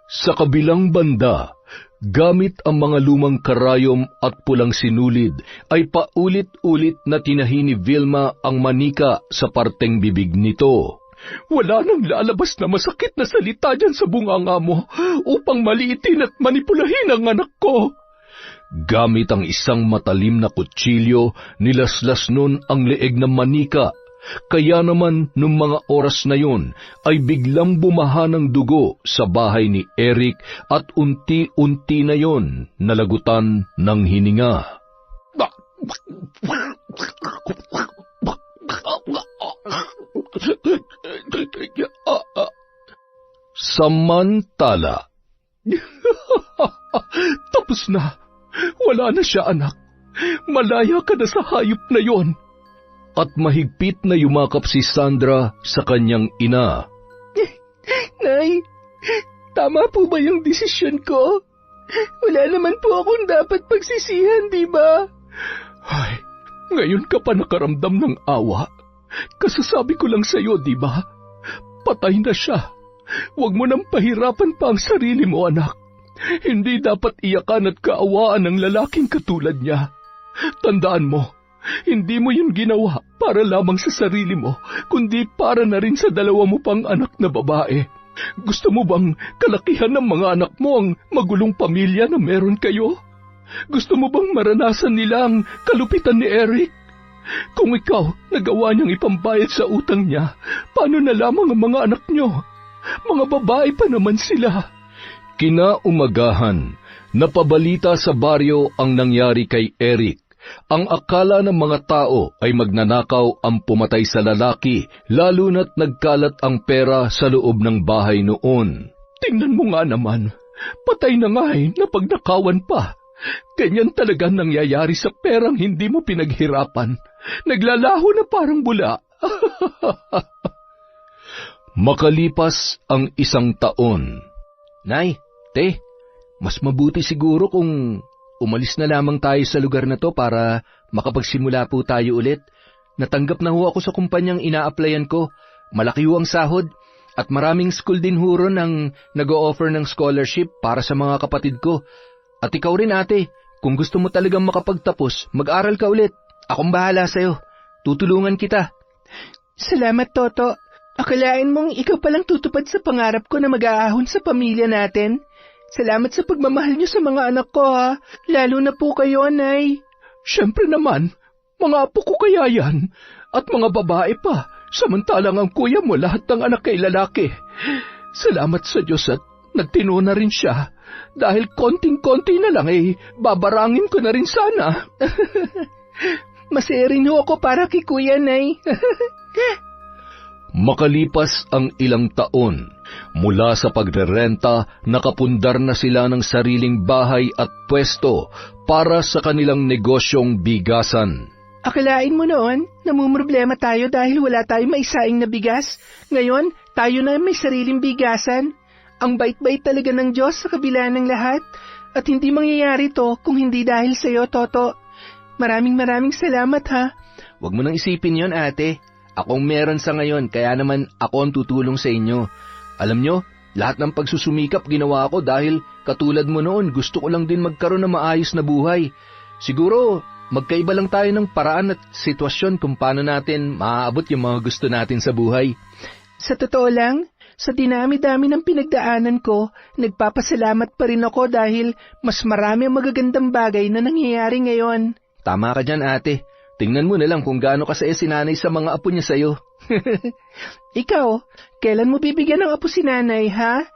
Sa kabilang banda, gamit ang mga lumang karayom at pulang sinulid, ay paulit-ulit na tinahi ni Vilma ang manika sa parteng bibig nito. Wala nang lalabas na masakit na salita dyan sa bunganga mo upang maliitin at manipulahin ang anak ko. Gamit ang isang matalim na kutsilyo, nilaslas nun ang leeg ng manika. Kaya naman, nung mga oras na yun, ay biglang bumaha ng dugo sa bahay ni Eric at unti-unti na yun nalagutan ng hininga. Samantala, tapos na. Wala na siya, anak. Malaya ka na sa hayop na yon. At mahigpit na yumakap si Sandra sa kanyang ina. Nay, tama po ba yung desisyon ko? Wala naman po akong dapat pagsisihan, di ba? Ay, ngayon ka pa nakaramdam ng awa. Kasasabi ko lang sa'yo, di ba? Patay na siya. Huwag mo nang pahirapan pa ang sarili mo, anak. Hindi dapat iyakan at kaawaan ng lalaking katulad niya. Tandaan mo, hindi mo yun ginawa para lamang sa sarili mo, kundi para na rin sa 2 mo pang anak na babae. Gusto mo bang kalakihan ng mga anak mo ang magulong pamilya na meron kayo? Gusto mo bang maranasan nila ang kalupitan ni Eric? Kung ikaw nagawa niyang ipambayad sa utang niya, paano na lamang ang mga anak niyo? Mga babae pa naman sila. Kinaumagahan, napabalita sa baryo ang nangyari kay Eric. Ang akala ng mga tao ay magnanakaw ang pumatay sa lalaki, lalo na't nagkalat ang pera sa loob ng bahay noon. Tingnan mo nga naman, patay na nga napagnakawan pa. Ganyan talaga nangyayari sa perang hindi mo pinaghirapan. Naglalaho na parang bula. Makalipas ang 1 taon. Nay, te, mas mabuti siguro kung umalis na lamang tayo sa lugar na to para makapagsimula po tayo ulit. Natanggap na ho ako sa kumpanyang ina-applyan ko. Malaki ho ang sahod at maraming school din ho ron ang nag-o-offer ng scholarship para sa mga kapatid ko. At ikaw rin ate, kung gusto mo talagang makapagtapos, mag-aral ka ulit. Akong bahala sa'yo. Tutulungan kita. Salamat, Toto. Akalain mong ikaw palang tutupad sa pangarap ko na mag-aahon sa pamilya natin? Salamat sa pagmamahal niyo sa mga anak ko, ha? Lalo na po kayo, Nay. Siyempre naman, mga apo ko kaya yan, at mga babae pa, samantalang ang kuya mo lahat ng anak kay lalaki. Salamat sa Diyos at nagtino na rin siya, dahil konting-konti na lang babarangin ko na rin sana. Masaya rin ho ako para kay Kuya, Nay. Makalipas ang ilang taon, mula sa pagrerenta, nakapundar na sila ng sariling bahay at pwesto para sa kanilang negosyong bigasan. Akalain mo noon, namumroblema tayo dahil wala tayong maisaing na bigas. Ngayon, tayo na may sariling bigasan. Ang bait-bait talaga ng Diyos sa kabila ng lahat. At hindi mangyayari to kung hindi dahil sa iyo, Toto. Maraming salamat, ha. Huwag mo nang isipin yon, ate. Akong meron sa ngayon, kaya naman ako ang tutulong sa inyo. Alam nyo, lahat ng pagsusumikap ginawa ko dahil katulad mo noon, gusto ko lang din magkaroon ng maayos na buhay. Siguro, magkaiba lang tayo ng paraan at sitwasyon kung paano natin maaabot yung mga gusto natin sa buhay. Sa totoo lang, sa dinami-dami ng pinagdaanan ko, nagpapasalamat pa rin ako dahil mas marami ang magagandang bagay na nangyayari ngayon. Tama ka dyan, ate. Tingnan mo na lang kung gaano kasaya si nanay sa mga apo niya sa'yo. Ikaw, kailan mo bibigyan ng apo si nanay, ha?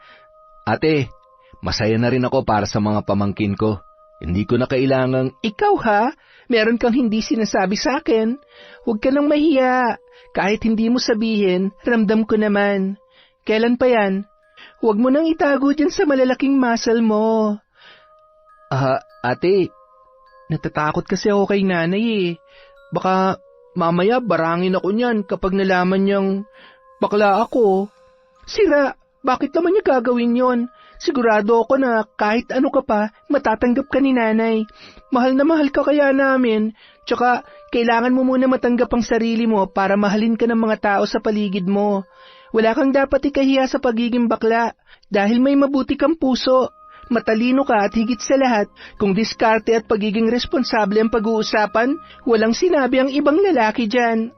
Ate, masaya na rin ako para sa mga pamangkin ko. Hindi ko na kailangang... Ikaw, ha? Meron kang hindi sinasabi sa akin. Huwag ka nang mahiya. Kahit hindi mo sabihin, ramdam ko naman. Kailan pa yan? Huwag mo nang itago dyan sa malalaking muscle mo. Ate, natatakot kasi ako kay nanay eh. Baka mamaya barangin ako niyan kapag nalaman niyang bakla ako. Sira, bakit naman niya gagawin yon? Sigurado ako na kahit ano ka pa, matatanggap ka ni nanay. Mahal na mahal ka kaya namin. Tsaka, kailangan mo muna matanggap ang sarili mo para mahalin ka ng mga tao sa paligid mo. Wala kang dapat ikahiya sa pagiging bakla dahil may mabuti kang puso. Matalino ka at higit sa lahat, kung diskarte at pagiging responsable ang pag-uusapan, walang sinabi ang ibang lalaki dyan.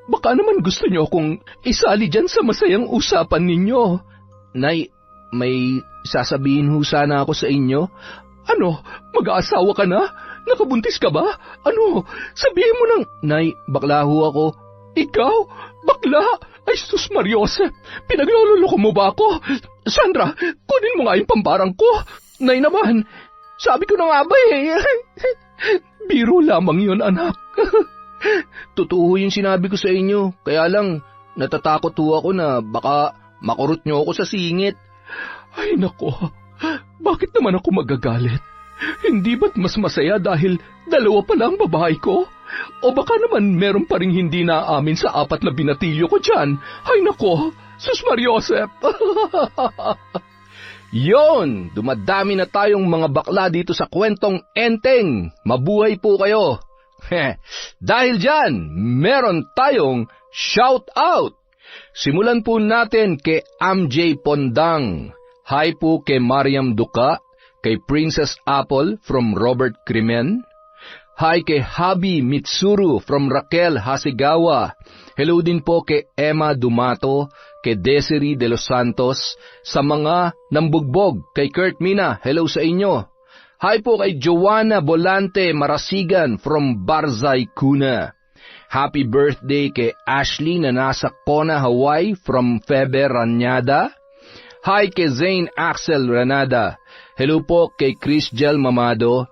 Baka naman gusto niyo kung isali dyan sa masayang usapan ninyo. Nay, may sasabihin ho sana ako sa inyo. Ano, mag-aasawa ka na? Nakabuntis ka ba? Ano, sabihin mo nang... Nay, bakla ho ako. Ikaw? Bakla? Ay, sus Mariosep, pinaglololoko mo ba ako? Sandra, kunin mo nga yung pambarang ko. Nay naman, sabi ko na nga ba Biro lamang yun, anak. Totoo yung sinabi ko sa inyo, kaya lang natatakot ho ako na baka makurot niyo ako sa singit. Ay nako, bakit naman ako magagalit? Hindi ba't mas masaya dahil dalawa pa lang babae ko? O baka naman meron pa rin hindi naamin sa 4 na binatilyo ko dyan. Ay nako, sus Mariosep. Yon, dumadami na tayong mga bakla dito sa kwentong Enteng. Mabuhay po kayo. Dahil dyan, meron tayong shout out. Simulan po natin kay MJ Pondang. Hi po kay Mariam Duka, kay Princess Apple from Robert Crimen. Hi kay Habi Mitsuru from Raquel Hasigawa. Hello din po kay Emma Dumato, kay Desiree de los Santos, sa mga nambugbog, kay Kurt Mina, hello sa inyo. Hi po kay Joanna Bolante Marasigan from Barzay, Kuna. Happy birthday kay Ashley na nasa Kona, Hawaii from Febe Ranyada. Hi kay Zane Axel Ranada. Hello po kay Chris Gel Mamado.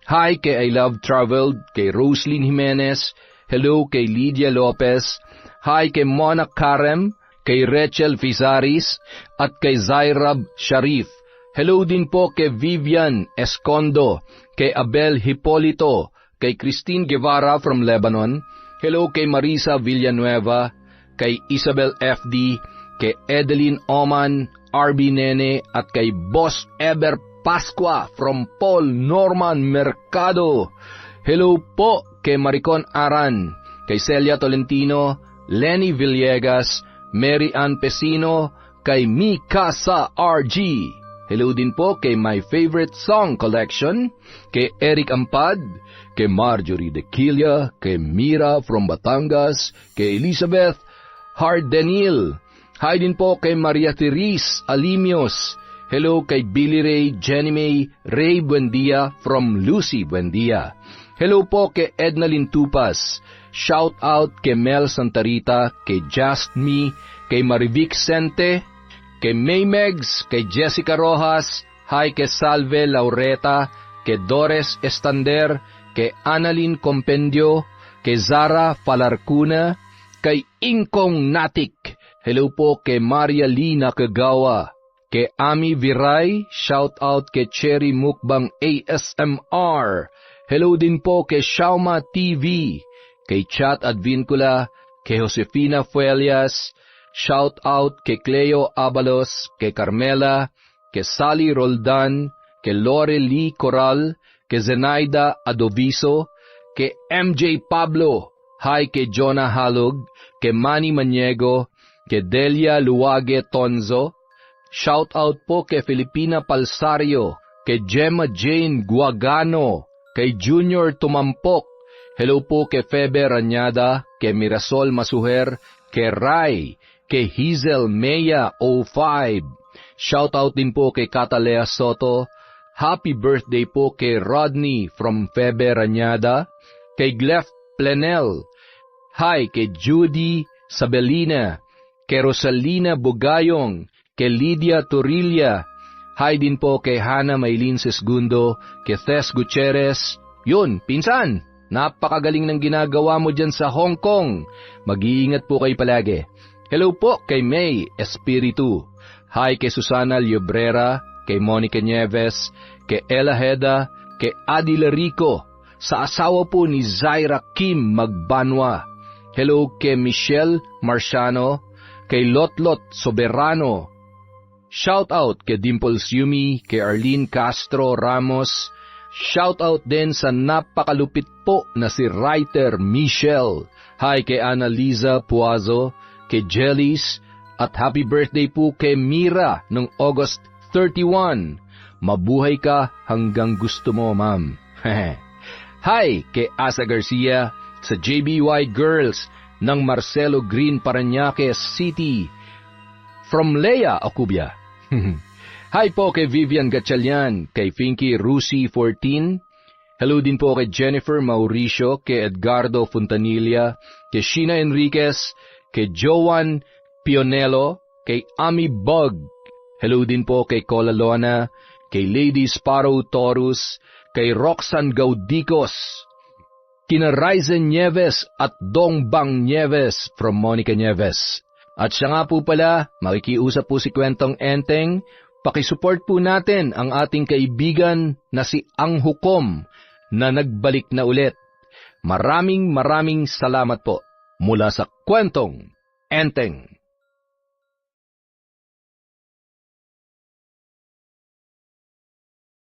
Hi kay I Love Traveled, kay Roslyn Jimenez. Hello kay Lydia Lopez. Hi kay Mona Karem, kay Rachel Fizaris, at kay Zairab Sharif. Hello din po kay Vivian Escondo, kay Abel Hipolito, kay Christine Guevara from Lebanon. Hello kay Marisa Villanueva, kay Isabel FD, kay Edeline Oman, RB Nene, at kay Boss Eber Pasqua from Paul Norman Mercado. Hello po kay Maricon Aran, kay Celia Tolentino, Lenny Villegas, Mary Ann Pesino, kay Mikasa RG. Hello din po kay My Favorite Song Collection, kay Eric Ampad, kay Marjorie De Quilla, kay Mira from Batangas, kay Elizabeth Hardenil. Hi din po kay Maria Therese Alimios. Hello kay Billy Ray, Jenny May, Ray Buendia from Lucy Buendia. Hello po kay Edna Lintupas. Shout out kay Mel Santarita, kay Just Me, kay Marivic Sente, kay May Megs, kay Jessica Rojas, hi kay Salve Laureta, kay Dores Estander, kay Annalyn Compendio, kay Zara Falarcuna, kay Ingkong Natik. Hello po kay Maria Lina Kagawa, kay Ami Viray, shout out kay Cherry Mukbang ASMR. Hello din po kay Shauma TV, kay Chat Advincula, kay Josefina Fuelias, shout out kay Cleo Abalos, kay Carmela, kay Sally Roldan, kay Lore Lee Coral, kay Zenaida Adoviso, kay MJ Pablo, hi kay Jonah Halog, kay Manny Maniego, kay Delia Luwage Tonzo, shout out po kay Filipina Palsario, kay Gemma Jane Guagano, kay Junior Tumampok, hello po kay Febe Ranyada, kay Mirasol Masuher, kay Rai, kay Hazel Mea 05. Shout out din po kay Catalea Soto. Happy birthday po kay Rodney from Febe Ranyada, kay Glef Plenel. Hi kay Judy Sabelina, kay Rosalina Bugayong, kay Lydia Torilla. Hi din po kay Hana Maylin Sesgundo, kay Tess Gutierrez. Yun, pinsan, napakagaling ng ginagawa mo dyan sa Hong Kong. Mag-iingat po kayo palagi. Hello po kay May Espiritu. Hi kay Susana Llobrera, kay Monica Nieves, kay Ella Heda, kay Adi Larico, sa asawa po ni Zaira Kim Magbanwa. Hello kay Michelle Marciano, kay Lotlot Soberano. Shout out kay Dimples Yumi, kay Arlene Castro Ramos. Shout out din sa napakalupit po na si writer Michelle. Hi kay Annalisa Puazo, kay Jellies, at happy birthday po kay Mira ng August 31. Mabuhay ka hanggang gusto mo, ma'am. Hi kay Asa Garcia sa JBY Girls ng Marcelo Green, Parañaque City. From Leia Acubia. Hi po kay Vivian Gatchalian, kay Finky Rusi 14. Hello din po kay Jennifer Mauricio, kay Edgardo Fontanilla, kay Sheena Enriquez, kay Joan Pionello, kay Ami Bug. Hello din po kay Cola Lona, kay Lady Sparrow Taurus, kay Roxanne Gaudicos, kina Ryzen Nieves at Dongbang Nieves from Monica Nieves. At siya nga po pala, makikiusap po si Kwentong Enteng, pakisupport po natin ang ating kaibigan na si Ang Hukom na nagbalik na ulit. Maraming salamat po mula sa Kwentong Enteng.